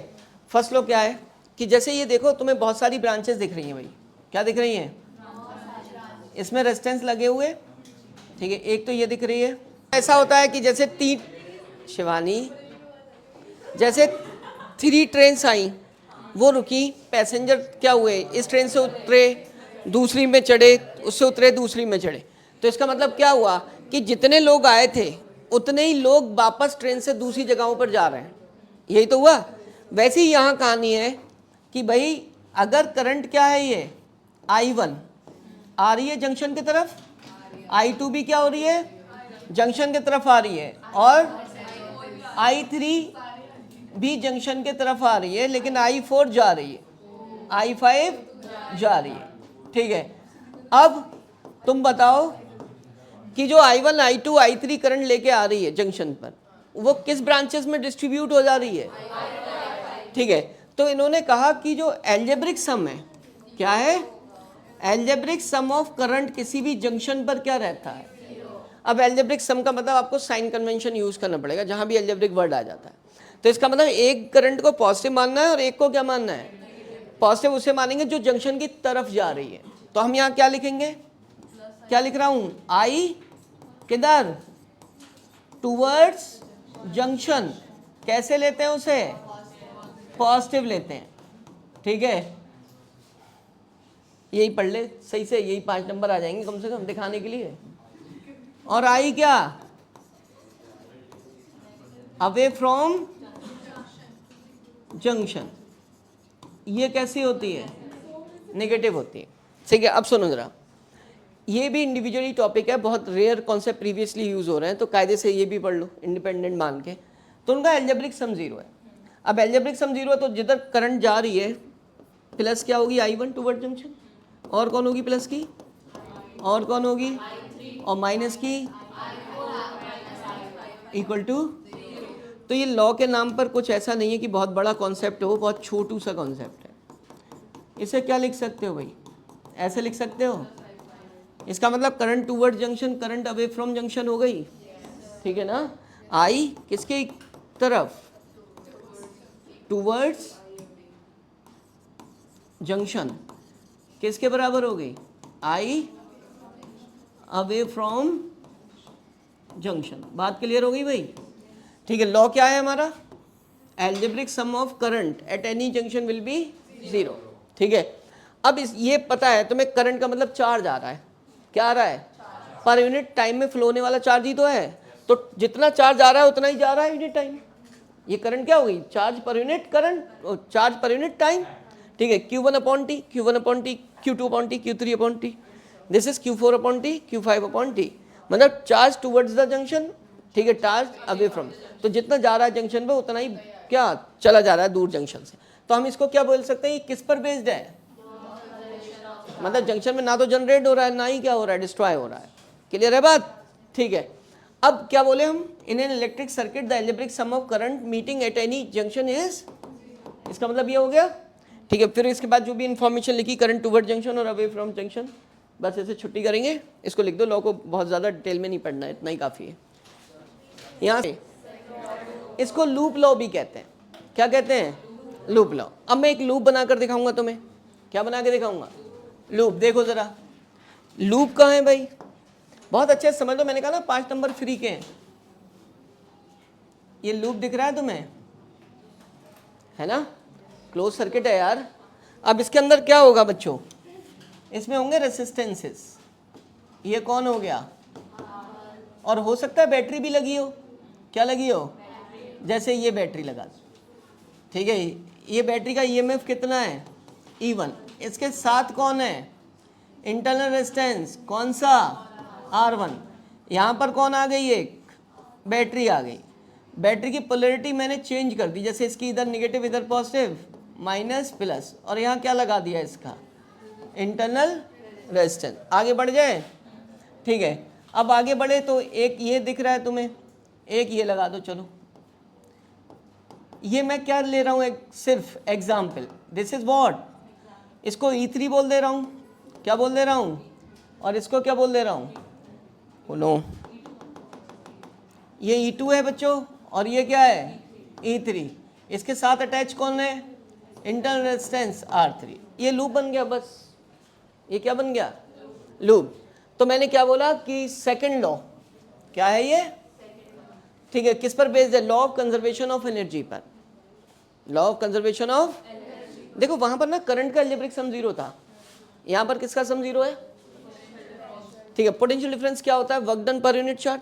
Speaker 1: फर्स्ट लॉ क्या है कि जैसे ये देखो तुम्हें बहुत सारी ब्रांचेस दिख रही हैं भाई, क्या दिख रही हैं, इसमें रेजिस्टेंस लगे हुए, ठीक है। एक तो ये दिख रही है, ऐसा होता है कि जैसे तीन, शिवानी, जैसे 3 ट्रेन्स आई, वो रुकी, पैसेंजर क्या हुए, इस ट्रेन से उतरे दूसरी में चढ़े, उससे उतरे दूसरी में चढ़े। तो इसका मतलब क्या हुआ कि जितने लोग आए थे उतने ही लोग वापस ट्रेन से दूसरी जगहों पर जा रहे हैं, यही तो हुआ। वैसे ही यहाँ कहानी है कि भाई अगर करंट क्या है, ये I1 आ रही है जंक्शन की तरफ, I2 भी क्या हो रही है, जंक्शन की तरफ आ रही है, और I3 भी जंक्शन के तरफ आ रही है, लेकिन I4 जा रही है, I5 जा रही है, ठीक है। अब तुम बताओ कि जो I1 I2 I3 करंट लेके आ रही है जंक्शन पर, वो किस ब्रांचेस में डिस्ट्रीब्यूट हो जा रही है, ठीक है। तो इन्होंने कहा कि जो एल्जेब्रिक सम है, क्या है, एल्जेब्रिक सम ऑफ करंट किसी भी जंक्शन पर क्या रहता है। अब एल्जेब्रिक सम का मतलब आपको साइन कन्वेंशन यूज करना पड़ेगा जहां भी एल्जेब्रिक वर्ड आ जाता है। तो इसका मतलब एक करंट को पॉजिटिव मानना है और एक को क्या मानना है, पॉजिटिव उसे मानेंगे जो जंक्शन की तरफ जा रही है। तो हम यहाँ क्या लिखेंगे, क्या लिख रहा हूं, आई किधर, टूवर्ड्स जंक्शन, कैसे लेते हैं उसे, पॉजिटिव लेते हैं, ठीक है। यही पढ़ ले सही से, यही 5 नंबर आ जाएंगे कम से कम दिखाने के लिए। और आई क्या, अवे फ्रॉम जंक्शन, ये कैसी होती है, नेगेटिव होती है, ठीक है। अब सुनो जरा, ये भी इंडिविजुअली टॉपिक है, बहुत रेयर कॉन्सेप्ट प्रीवियसली यूज हो रहे हैं, तो कायदे से ये भी पढ़ लो इंडिपेंडेंट मान के। तो उनका एल्जेब्रिक सम 0 है। अब एल्जेब्रिक सम 0 है तो जिधर करंट जा रही है प्लस क्या होगी I1 टूवर्ड जंक्शन, और कौन होगी प्लस की, और कौन होगी, और माइनस की इक्वल टू। तो ये लॉ के नाम पर कुछ ऐसा नहीं है कि बहुत बड़ा कॉन्सेप्ट हो, बहुत छोटू सा कॉन्सेप्ट है। इसे क्या लिख सकते हो भाई, ऐसे लिख सकते हो। इसका मतलब current toward junction current away from junction हो गई, ठीक है ना। आई किसके तरफ, टूवर्ड्स जंक्शन, किसके बराबर हो गई, आई अवे फ्रॉम जंक्शन। बात क्लियर हो गई भाई, ठीक है। लॉ क्या है हमारा, algebraic sum of current at any junction will be 0, ठीक है। अब ये पता है तुम्हें करंट का मतलब चार्ज आ रहा है, क्या आ रहा है, पर यूनिट टाइम में फ्लो होने वाला चार्ज ही तो है। तो जितना चार्ज आ रहा है उतना ही जा रहा है यूनिट टाइम। ये करंट क्या होगी, charge per unit current, charge per unit time, ठीक है। Q1/T, Q1/T, Q2/T, Q3/T, this is Q4/T, Q5/T, मतलब चार्ज टूवर्ड्स द जंक्शन, ठीक है, चार्ज अवे फ्रॉम। तो जितना जा रहा है जंक्शन पे उतना ही क्या चला जा रहा है दूर जंक्शन से। तो हम इसको क्या बोल सकते हैं, ये किस पर बेस्ड है, मतलब जंक्शन में ना तो जनरेट हो रहा है ना ही क्या हो रहा है, डिस्ट्रॉय हो रहा है। क्लियर है बात, ठीक है। अब क्या बोले हम, in an electric circuit the algebraic sum of current meeting at any junction is, इसका मतलब ये हो गया, ठीक है। फिर इसके बाद जो भी इंफॉर्मेशन लिखी करंट टूवर्ड जंक्शन और अवे फ्रॉम जंक्शन, बस ऐसे छुट्टी करेंगे, इसको लिख दो। लॉ को बहुत ज़्यादा डिटेल में नहीं पढ़ना है, इतना ही काफ़ी है। यहाँ से इसको लूप लॉ भी कहते हैं, क्या कहते हैं, लूप लॉ। अब मैं एक लूप बनाकर दिखाऊंगा तुम्हें, क्या बना के दिखाऊंगा, लूप। देखो जरा लूप कहाँ है भाई, बहुत अच्छे से समझ लो। मैंने कहा ना 5 नंबर फ्री के हैं। ये लूप दिख रहा है तुम्हें, है ना, क्लोज सर्किट है यार। अब इसके अंदर क्या होगा बच्चों, इसमें होंगे रेसिस्टेंसेस। ये कौन हो गया, और हो सकता है बैटरी भी लगी हो, क्या लगी हो, जैसे ये बैटरी लगा, ठीक है। ये बैटरी का ईएमएफ कितना है, E1। इसके साथ कौन है, इंटरनल रेजिस्टेंस, कौन सा, R1। यहाँ पर कौन आ गई, एक बैटरी आ गई। बैटरी की पोलैरिटी मैंने चेंज कर दी, जैसे इसकी इधर निगेटिव इधर पॉजिटिव, माइनस प्लस, और यहाँ क्या लगा दिया इसका, इंटरनल रेजिस्टेंस। आगे बढ़ जाए, ठीक है। अब आगे बढ़े तो एक ये दिख रहा है तुम्हें, एक ये लगा दो। चलो ये मैं क्या ले रहा हूँ, एक सिर्फ एग्जाम्पल, दिस इज व्हाट, इसको E3 बोल दे रहा हूँ, क्या बोल दे रहा हूँ, और इसको क्या बोल दे रहा हूँ, बोलो, ये E2 है बच्चों, और ये क्या है, E3। इसके साथ अटैच कौन है, इंटरनल रेजिस्टेंस R3। ये लूप बन गया, बस ये क्या बन गया, लूप। तो मैंने क्या बोला कि सेकंड लॉ क्या है ये, ठीक है, किस पर बेस्ड है, law of conservation of energy पर, लॉ ऑफ कंजर्वेशन ऑफ। देखो वहां पर ना करंट का अलजेब्रिक सम 0 था, यहाँ पर किसका सम 0 है, ठीक है। पोटेंशियल डिफरेंस क्या होता है, work done per unit charge,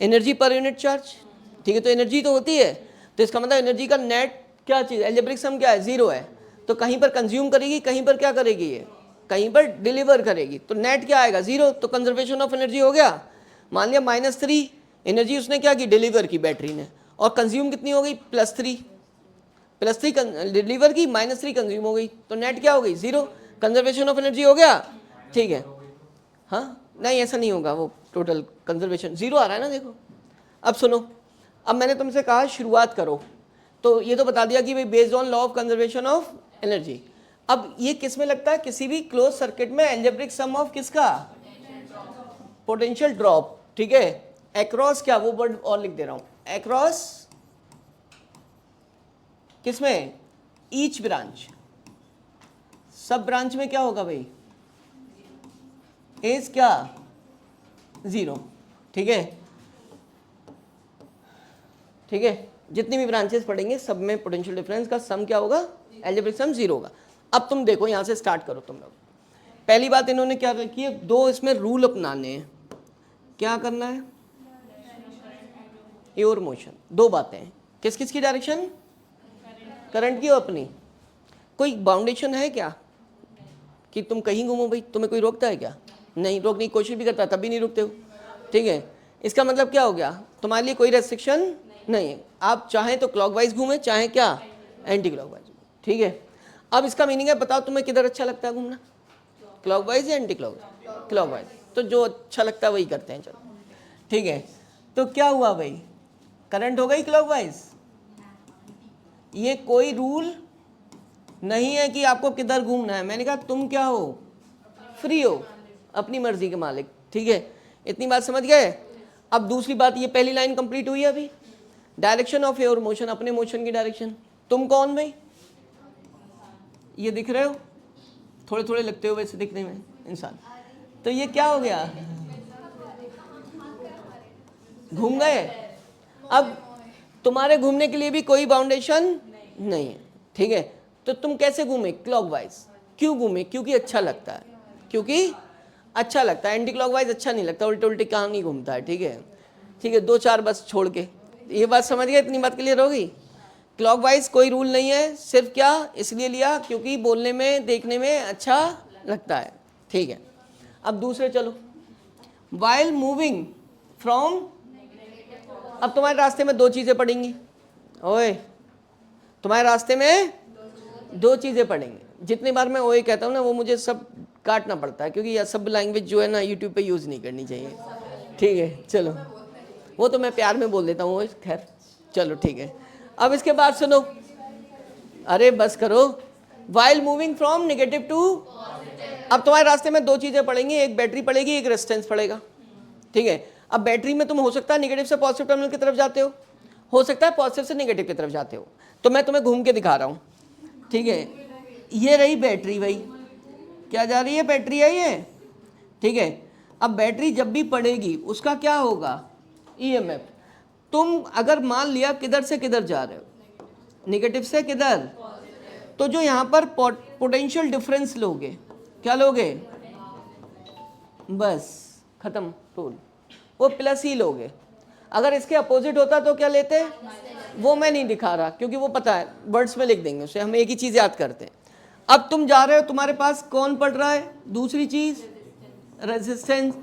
Speaker 1: energy per unit charge, ठीक है। तो एनर्जी तो होती है, तो इसका मतलब एनर्जी का नेट क्या चीज़, अलजेब्रिक सम क्या है, 0 है। तो कहीं पर कंज्यूम करेगी, कहीं पर क्या करेगी, ये कहीं पर डिलीवर करेगी, तो नेट क्या आएगा, 0। तो कंजर्वेशन ऑफ एनर्जी हो गया। मान लिया -3 एनर्जी उसने क्या की, डिलीवर की बैटरी ने, और कंज्यूम कितनी हो गई, +3 डिलीवर की, -3 कंज्यूम हो गई, तो नेट क्या हो गई, 0। कंजर्वेशन ऑफ एनर्जी हो गया, ठीक है। हाँ नहीं ऐसा नहीं होगा, वो टोटल कंजर्वेशन 0 आ रहा है ना, देखो। अब सुनो, अब मैंने तुमसे कहा शुरुआत करो, तो ये तो बता दिया कि भाई based on law of conservation of energy. अब ये किस में लगता है, किसी भी क्लोज सर्किट में एल्जेब्रिक सम ऑफ किसका, पोटेंशियल ड्रॉप, ठीक है, एक्रॉस क्या, वो वर्ड और लिख दे रहा हूं, एक्रॉस किसमें, ईच ब्रांच। सब ब्रांच में क्या होगा भाई, इज क्या, 0, ठीक है, ठीक है। जितनी भी ब्रांचेस पढ़ेंगे सब में पोटेंशियल डिफरेंस का सम क्या होगा, अलजेब्रिक सम 0 होगा। अब तुम देखो यहाँ से स्टार्ट करो तुम लोग। पहली बात इन्होंने क्या रखी है, 2 इसमें रूल अपनाने हैं। क्या करना है, योर मोशन, 2 बातें हैं। किस किस की डायरेक्शन, करंट की और अपनी। कोई बाउंडेशन है क्या कि तुम कहीं घूमो भाई, तुम्हें कोई रोकता है क्या, नहीं, रोकने की कोशिश भी करता है तब भी नहीं रुकते हो, ठीक है। इसका मतलब क्या हो गया, तुम्हारे लिए कोई रेस्ट्रिक्शन नहीं है, आप चाहें तो क्लॉकवाइज घूमें, चाहे क्या, एंटी क्लॉकवाइज, ठीक है। अब इसका मीनिंग है, बताओ तुम्हें किधर अच्छा लगता है घूमना, क्लॉकवाइज या एंटी क्लॉकवाइज? क्लॉकवाइज। तो जो अच्छा लगता है वही करते हैं, चलो ठीक है। तो क्या हुआ भाई, करंट हो गई क्लॉकवाइज। ये कोई रूल नहीं है कि आपको किधर घूमना है, मैंने कहा तुम क्या हो, फ्री हो, अपनी मर्जी के मालिक, ठीक है। इतनी बात समझ गए। अब दूसरी बात, ये पहली लाइन कंप्लीट हुई है अभी, डायरेक्शन ऑफ योर मोशन, अपने मोशन की डायरेक्शन। तुम कौन भाई, ये दिख रहे हो, थोड़े थोड़े लगते हो वैसे दिखने में इंसान, तो ये क्या हो गया, घूम गए। अब तुम्हारे घूमने के लिए भी कोई बाउंडेशन नहीं है, ठीक है। तो तुम कैसे घूमे, क्लॉकवाइज। क्यों घूमे, क्योंकि अच्छा लगता है, क्योंकि अच्छा लगता है। एंटी क्लॉकवाइज अच्छा नहीं लगता, उल्टे उल्टे कहाँ नहीं घूमता है, ठीक है, ठीक है। 2-4 बस छोड़ के, ये बात समझ गए, इतनी बात क्लियर होगी। क्लॉकवाइज कोई रूल नहीं है, सिर्फ क्या इसलिए लिया क्योंकि बोलने में देखने में अच्छा लगता है, ठीक है। अब दूसरे चलो, वाइल मूविंग फ्रॉम, अब तुम्हारे रास्ते में 2 चीज़ें पड़ेंगी, ओए तुम्हारे रास्ते में 2 चीज़ें पड़ेंगी। जितनी बार मैं ओए कहता हूँ ना, वो मुझे सब काटना पड़ता है, क्योंकि यह सब लैंग्वेज जो है ना यूट्यूब पे यूज़ नहीं करनी चाहिए, ठीक है। चलो वो तो मैं प्यार में बोल देता हूँ, खैर चलो ठीक है। अब इसके बाद सुनो, अरे बस करो, while moving from negative to, अब तुम्हारे रास्ते में 2 चीज़ें पड़ेंगी, एक बैटरी पड़ेगी, एक रेजिस्टेंस पड़ेगा, ठीक है। अब बैटरी में तुम हो सकता है नेगेटिव से पॉजिटिव टर्मिनल की तरफ जाते हो सकता है पॉजिटिव से नेगेटिव की तरफ जाते हो। तो मैं तुम्हें घूम के दिखा रहा हूँ, ठीक है। ये रही बैटरी भाई, क्या जा रही है, बैटरी है ये, ठीक है। अब बैटरी जब भी पड़ेगी उसका क्या होगा, ईएमएफ। तुम अगर मान लिया किधर से किधर जा रहे हो, नेगेटिव से किधर, तो जो यहाँ पर पोटेंशियल डिफरेंस लोगे, क्या लोगे, बस खत्म रूल, वो प्लस ही लोगे। अगर इसके अपोजिट होता तो क्या लेते, वो मैं नहीं दिखा रहा क्योंकि वो पता है, वर्ड्स में लिख देंगे उसे, हम एक ही चीज़ याद करते हैं। अब तुम जा रहे हो, तुम्हारे पास कौन पड़ रहा है, दूसरी चीज़ रेजिस्टेंस,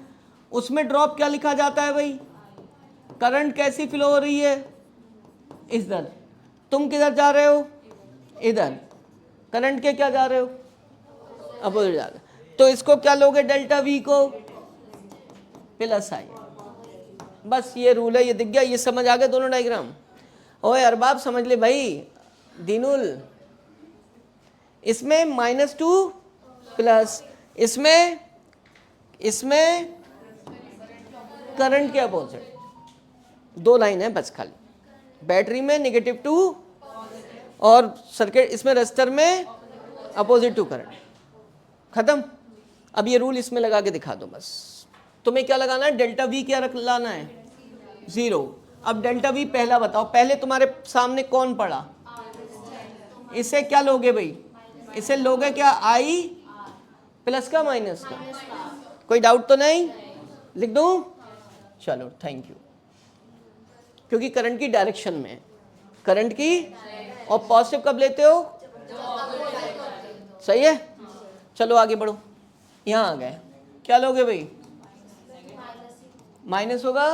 Speaker 1: उसमें ड्रॉप क्या लिखा जाता है भाई, करंट कैसी फ्लो हो रही है, इधर। तुम किधर जा रहे हो, इधर, करंट के क्या जा रहे हो, अपोजिट जा रहे हो। तो इसको क्या लोगे, डेल्टा वी को प्लस आई, बस ये रूल है, ये दिख गया, ये समझ आ गए दोनों डायग्राम। ओए अरबाब समझ ले भाई, दीनुल, इसमें -2 प्लस, इसमें करंट के अपोजिट, 2 लाइन है बस खाली, बैटरी में -2 और सर्किट इसमें रजिस्टर में अपोजिट टू करंट, खत्म। अब ये रूल इसमें लगा के दिखा दो बस। तुम्हें क्या लगाना है, डेल्टा वी क्या रख लाना है, 0। अब डेल्टा वी पहला बताओ, पहले तुम्हारे सामने कौन पड़ा, इसे क्या लोगे भाई, इसे लोगे क्या, आई प्लस का माइनस का, कोई डाउट तो नहीं, लिख दूं, चलो थैंक यू। क्योंकि करंट की डायरेक्शन में, करंट की, और पॉजिटिव कब लेते हो, सही है। चलो आगे बढ़ो, यहाँ आ गए, क्या लोगे भाई, माइनस होगा,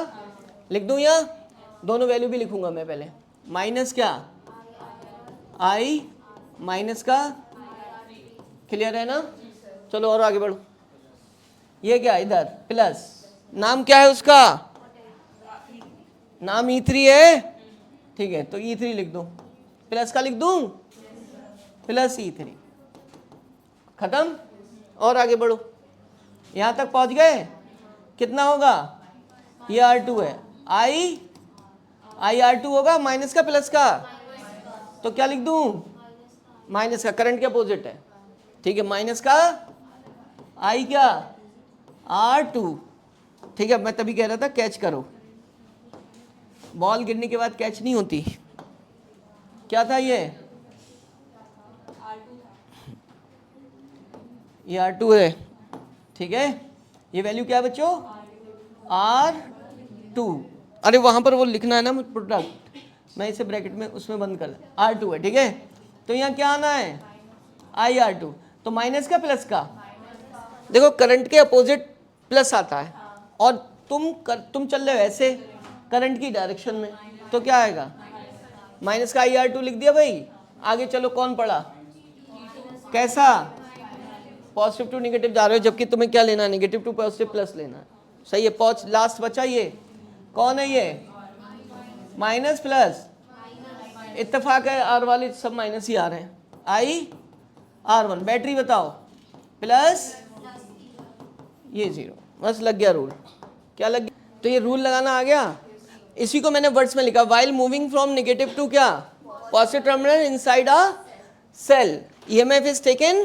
Speaker 1: लिख दूं, यहाँ दोनों वैल्यू भी लिखूंगा मैं पहले, माइनस क्या, आई माइनस का, क्लियर है ना। चलो और आगे बढ़ो, ये क्या इधर प्लस, नाम क्या है उसका, नाम E3 है, ठीक है। तो E3 लिख दो, प्लस का लिख दूं, प्लस E3, खत्म। और आगे बढ़ो, यहां तक पहुंच गए, कितना होगा, ये R2 है, I R2 होगा, माइनस का प्लस का, तो क्या लिख दूं, माइनस का, करंट के अपोजिट है, ठीक है। माइनस का I क्या, R2, ठीक है। मैं तभी कह रहा था कैच करो, बॉल गिरने के बाद कैच नहीं होती, क्या था ये R2 है, ठीक है। ये वैल्यू क्या है बच्चों, R2, अरे वहां पर वो लिखना है ना प्रोडक्ट, मैं इसे ब्रैकेट में उसमें बंद कर, R2 है, ठीक है। तो यहाँ क्या आना है, IR2, तो माइनस का प्लस का, देखो करंट के अपोजिट प्लस आता है, और तुम चल रहे हो ऐसे करंट की डायरेक्शन में, तो क्या आएगा, माइनस का IR2 लिख दिया भाई। आगे चलो, कौन पड़ा, कैसा, पॉजिटिव टू नेगेटिव जा रहे हो, जबकि तुम्हें क्या लेना है, नेगेटिव टू पॉजिटिव प्लस लेना है। सही है। पॉज लास्ट बचा ये, कौन है ये, माइनस प्लस, इत्तेफाक है आर वाले सब माइनस ही आ रहे हैं, आई R1। बैटरी बताओ, प्लस ये 0, बस लग गया रूल। क्या लग गया, तो ये रूल लगाना आ गया। इसी को मैंने वर्ड्स में लिखा, while moving from negative to क्या, positive terminal inside a cell, EMF is taken,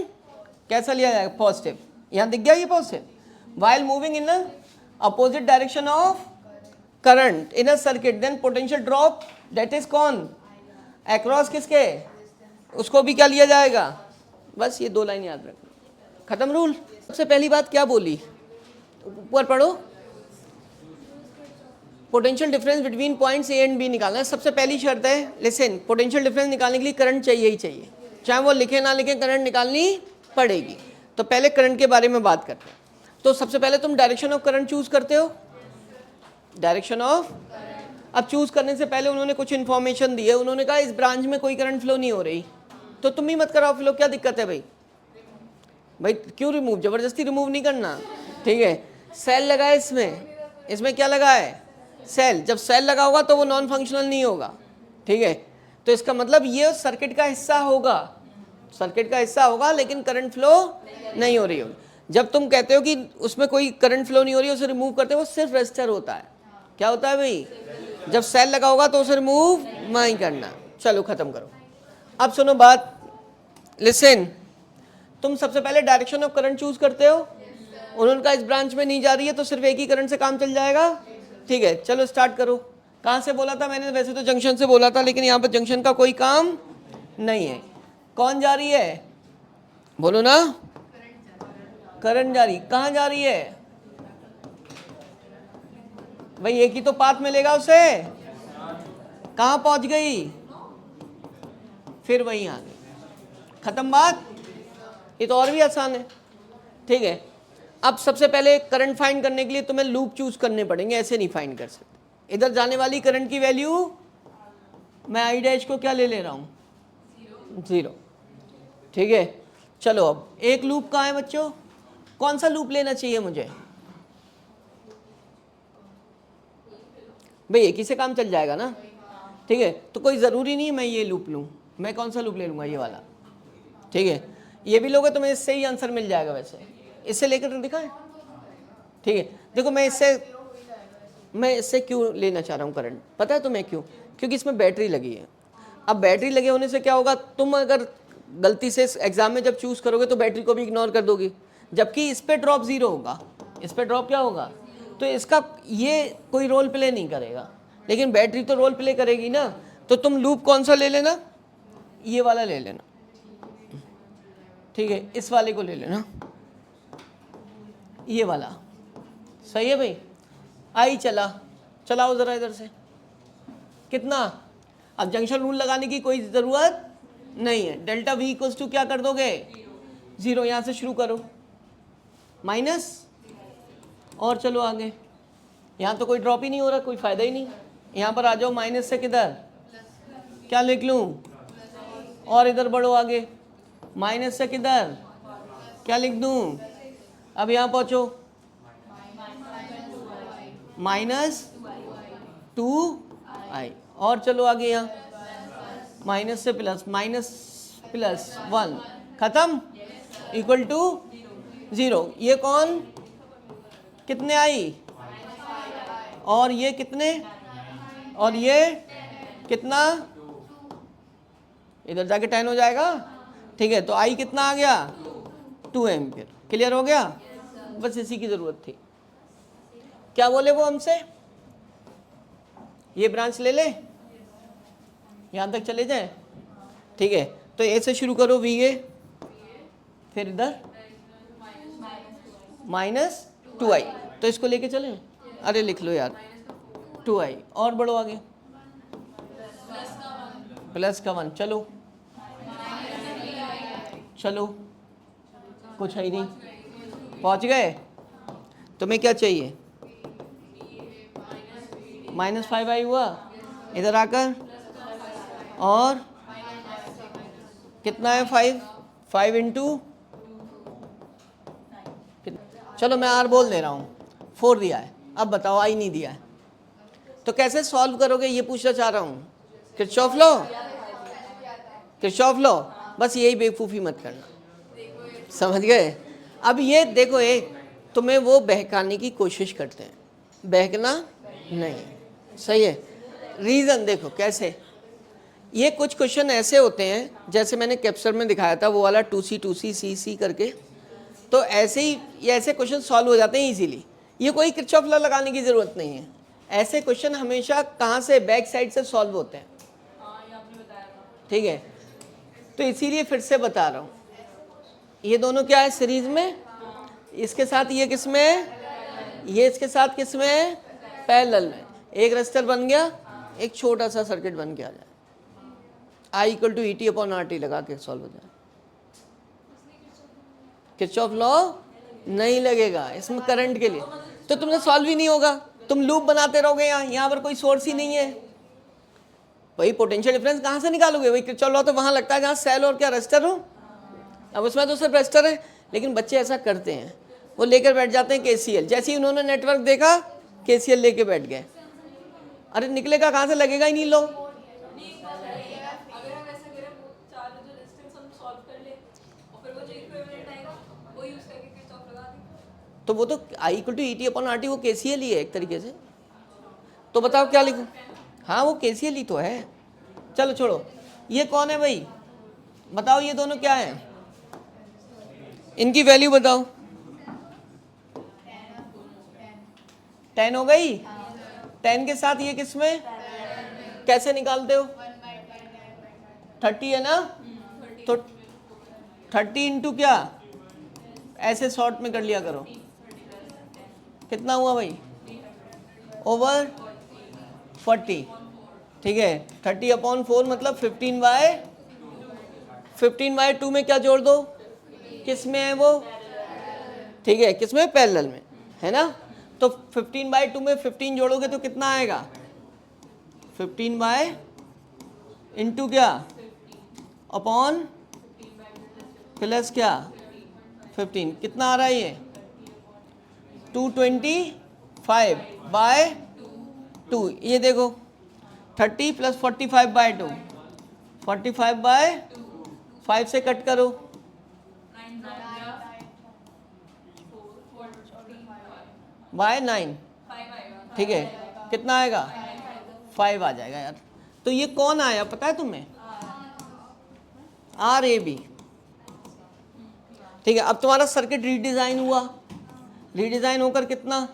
Speaker 1: कैसा लिया जाएगा, पॉजिटिव। यहां दिख गया ये positive. While moving in opposite direction of current in a circuit, then potential drop that is कौन, अक्रॉस किसके, उसको भी क्या लिया जाएगा। बस ये 2 लाइन याद रखना, खत्म रूल। सबसे पहली बात क्या बोली, ऊपर पढ़ो, potential difference between points A and B निकालना है। सबसे पहली शर्त है, लिसन, पोटेंशियल डिफरेंस निकालने के लिए करंट चाहिए ही चाहिए, चाहे वो लिखे ना लिखे करंट निकालनी पड़ेगी। तो पहले करंट के बारे में बात करते हैं। तो सबसे पहले तुम डायरेक्शन ऑफ करंट चूज करते हो, डायरेक्शन ऑफ। अब चूज करने से पहले उन्होंने कुछ इन्फॉर्मेशन दी है, उन्होंने कहा इस ब्रांच में कोई करंट फ्लो नहीं हो रही, तो तुम ही मत कराओ फ्लो, क्या दिक्कत है भाई, भाई क्यों रिमूव, जबरदस्ती रिमूव नहीं करना, ठीक है। सेल लगा है इसमें, इसमें क्या लगा है, सेल। जब सेल लगा होगा तो वो नॉन फंक्शनल नहीं होगा, ठीक है। तो इसका मतलब ये सर्किट का हिस्सा होगा, सर्किट का हिस्सा होगा, लेकिन करंट फ्लो नहीं हो रही होगी। जब तुम कहते हो कि उसमें कोई करंट फ्लो नहीं हो रही है, उसे रिमूव करते हो, वो सिर्फ रजिस्टर होता है। क्या होता है भाई, जब सेल लगा होगा तो उसे रिमूव नहीं करना। चलो खत्म करो। अब सुनो बात, लिसन, तुम सबसे पहले डायरेक्शन ऑफ करंट चूज करते हो, उन्होंने कहा इस ब्रांच में नहीं जा रही है, तो सिर्फ एक ही करंट से काम चल जाएगा, ठीक है। चलो स्टार्ट करो। कहाँ से बोला था मैंने, वैसे तो जंक्शन से बोला था, लेकिन यहाँ पर जंक्शन का कोई काम नहीं है। कौन जा रही है, बोलो ना, करंट जा रही। कहाँ जा रही है भाई, एक ही तो पाथ मिलेगा उसे, कहाँ पहुंच गई, फिर वहीं आ गई, खत्म बात। ये तो और भी आसान है, ठीक है। अब सबसे पहले करंट फाइंड करने के लिए तुम्हें लूप चूज करने पड़ेंगे, ऐसे नहीं फाइंड कर सकते। इधर जाने वाली करंट की वैल्यू मैं आई डैश को क्या ले रहा हूँ, 0, ठीक है। चलो अब एक लूप कहाँ है बच्चों, कौन सा लूप लेना चाहिए मुझे, भाई एक ही से काम चल जाएगा ना, ठीक है। तो कोई ज़रूरी नहीं मैं ये लूप लूँ, मैं कौन सा लूप ले लूँगा, ये वाला, ठीक है। ये भी लोगे तो मैं इससे ही आंसर मिल जाएगा, वैसे इससे लेकर तो दिखाएं, ठीक है। देखो मैं इससे क्यों लेना चाह रहा हूँ करंट, पता है तुम्हें क्यों, क्योंकि इसमें बैटरी लगी है। अब बैटरी लगे होने से क्या होगा, तुम अगर गलती से एग्जाम में जब चूज करोगे तो बैटरी को भी इग्नोर कर दोगे, जबकि इस पे ड्रॉप 0 होगा, इस पे ड्रॉप क्या होगा, तो इसका ये कोई रोल प्ले नहीं करेगा, लेकिन बैटरी तो रोल प्ले करेगी ना। तो तुम लूप कौन सा ले लेना, ये वाला ले लेना, ठीक है। इस वाले को ले लेना, ये वाला, सही है भाई। आई चलाओ जरा इधर से, कितना, अब जंक्शन रूल लगाने की कोई ज़रूरत नहीं है। डेल्टा V इक्वल्स टू क्या कर दोगे, 0, यहाँ से शुरू करो, माइनस, और चलो आगे। यहाँ तो कोई ड्रॉप ही नहीं हो रहा, कोई फ़ायदा ही नहीं। यहाँ पर आ जाओ, माइनस से किधर, क्या लिख लूँ, और इधर बढ़ो आगे, माइनस से किधर, क्या लिख दूँ, अब यहाँ पहुँचो, -2i, और चलो आगे, यहाँ माइनस से प्लस, -1, खत्म, इक्वल टू 0। ये कौन, कितने आई, और ये कितने, और ये कितना, इधर जाके 10 हो जाएगा, ठीक है। तो आई कितना आ गया, 2 एम्पियर। क्लियर हो गया, बस इसी की जरूरत थी। क्या बोले वो हमसे, ये ब्रांच ले ले, यहां तक चले जाए, ठीक है। तो ए से शुरू करो, VA, फिर इधर -2i, तो इसको लेके चले, अरे लिख लो यार, 2i, और बढ़ो आगे, प्लस का 1, चलो कुछ है ही नहीं, पहुंच गए। तुम्हें क्या चाहिए, -5i हुआ, इधर आकर, और कितना है 5, 5 इंटू, चलो मैं आर बोल दे रहा हूँ, 4 दिया है, अब बताओ आई नहीं दिया है, तो कैसे सॉल्व करोगे ये पूछना चाह रहा हूँ। किरचॉफ लॉ, किरचॉफ लॉ, बस यही बेवकूफ़ी मत करना, समझ गए। अब ये देखो, एक तुम्हें वो बहकाने की कोशिश करते हैं, बहकना नहीं, सही है। रीज़न देखो कैसे, ये कुछ क्वेश्चन ऐसे होते हैं जैसे मैंने कैप्चर में दिखाया था वो वाला 2C 2C CC करके, तो ऐसे ही ये ऐसे क्वेश्चन सॉल्व हो जाते हैं इजीली। ये कोई किरचॉफ लॉ लगाने की ज़रूरत नहीं है, ऐसे क्वेश्चन हमेशा कहाँ से, बैक साइड से सॉल्व होते हैं, ठीक है। तो इसीलिए फिर से बता रहा हूँ, ये दोनों क्या है सीरीज में, इसके साथ ये किस में है, ये इसके साथ किस में है, पैरेलल में। एक रजिस्टर बन गया, एक छोटा सा सर्किट बन के आ जाए, I equal to ET upon RT लगा के सॉल्व हो जाए। किरचॉफ लॉ नहीं लगेगा इसमें करंट के लिए, तो तुमने सॉल्व ही नहीं होगा, तुम लूप बनाते रहोगे, यहाँ पर कोई सोर्स ही नहीं है, वही पोटेंशियल डिफरेंस कहाँ से निकालोगे, वही किरचॉफ लॉ तो वहाँ लगता है जहाँ सेल और क्या रजिस्टर हो, अब उसमें तो सिर्फ रजिस्टर है। लेकिन बच्चे ऐसा करते हैं, वो लेकर बैठ जाते हैं KCL, जैसे ही उन्होंने नेटवर्क देखा KCL लेके बैठ गए, अरे निकलेगा कहाँ से, लगेगा ही नहीं लो। तो वो तो I equal to ET upon RT वो KCL ही है एक तरीके से, तो बताओ क्या लिखूं, हाँ वो KCL ही तो है। चलो छोड़ो, ये कौन है भाई, बताओ ये दोनों क्या है, इनकी वैल्यू बताओ। 10 हो गई, 10 के साथ ये किसमें, कैसे निकालते हो, 30 है ना, तो 30 इंटू क्या, ऐसे शॉर्ट में कर लिया करो, कितना हुआ भाई, ओवर 40, ठीक है। 30 अपॉन 4 मतलब 15/2 में क्या जोड़ दो, किस में है वो, ठीक है, किस में, पैरेलल में है ना। तो 15/2 में 15 जोड़ोगे तो कितना आएगा, 15 बाय इंटू क्या, अपॉन प्लस क्या 15, कितना आ रहा है ये 225/2, ये देखो 30 + 45/2, 45/5 से कट करो, बाय 9, ठीक है, कितना आएगा 5 आ जाएगा यार। तो ये कौन आया पता है तुम्हें, RAB, ठीक है। अब तुम्हारा सर्किट रीडिज़ाइन हुआ, रीडिज़ाइन होकर कितना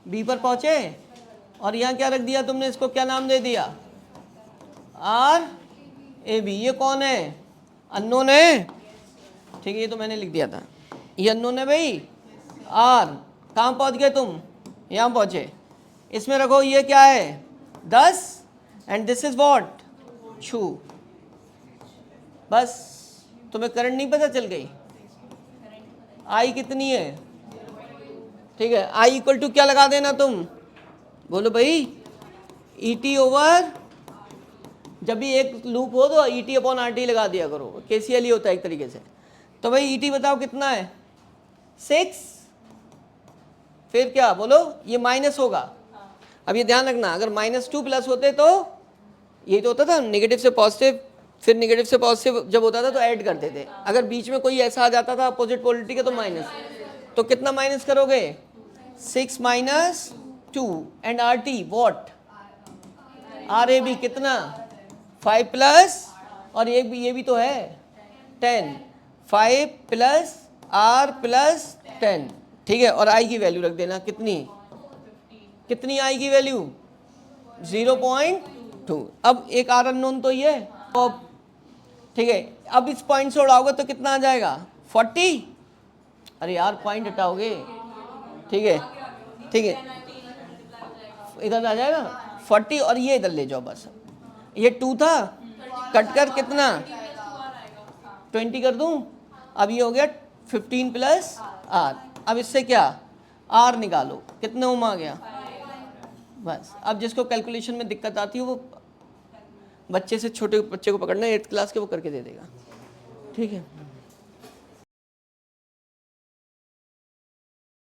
Speaker 1: B पर पहुंचे, और यहाँ क्या रख दिया तुमने, इसको क्या नाम दे दिया, RAB। ये कौन है, अननोन है, ठीक है, ये तो मैंने लिख दिया था, ये अननोन है भाई, R। कहाँ पहुंच गए तुम, यहाँ पहुंचे, इसमें रखो ये क्या है 10 एंड दिस इज व्हाट 2, बस तुम्हें करंट नहीं पता चल गई, I कितनी है, ठीक है। I इक्वल टू क्या लगा देना तुम, बोलो भाई ET ओवर, जब भी एक लूप हो तो ET अपॉन RT लगा दिया करो, KCL ही होता है एक तरीके से। तो भाई ET बताओ कितना है 6, फिर क्या बोलो, ये माइनस होगा। अब ये ध्यान रखना, अगर -2 प्लस होते तो यही तो होता था, नेगेटिव से पॉजिटिव, फिर नेगेटिव से पॉजिटिव जब होता था तो ऐड करते थे, अगर बीच में कोई ऐसा आ जाता था अपोजिट पोलरिटी का तो माइनस, तो कितना माइनस करोगे 6 - 2 एंड RT व्हाट, RAB कितना 5 प्लस, और ये भी तो है 10, 5 प्लस R प्लस 10, ठीक है। और I की वैल्यू रख देना कितनी, कितनी I की वैल्यू 0.2। अब एक R अननोन तो ये, ठीक है। अब इस पॉइंट से उड़ाओगे तो कितना आ जाएगा 40, अरे यार पॉइंट हटाओगे, ठीक है, ठीक है, इधर आ जाएगा 40 और ये इधर ले जाओ बस, ये 2 था, कट कर कितना 20 कर दूं, अब ये हो गया 15 प्लस R। अब इससे क्या R निकालो, कितने ओम आ गया, बस। अब जिसको कैलकुलेशन में दिक्कत आती है वो बच्चे से, छोटे बच्चे को पकड़ना 8th क्लास के, वो करके दे देगा। ठीक है।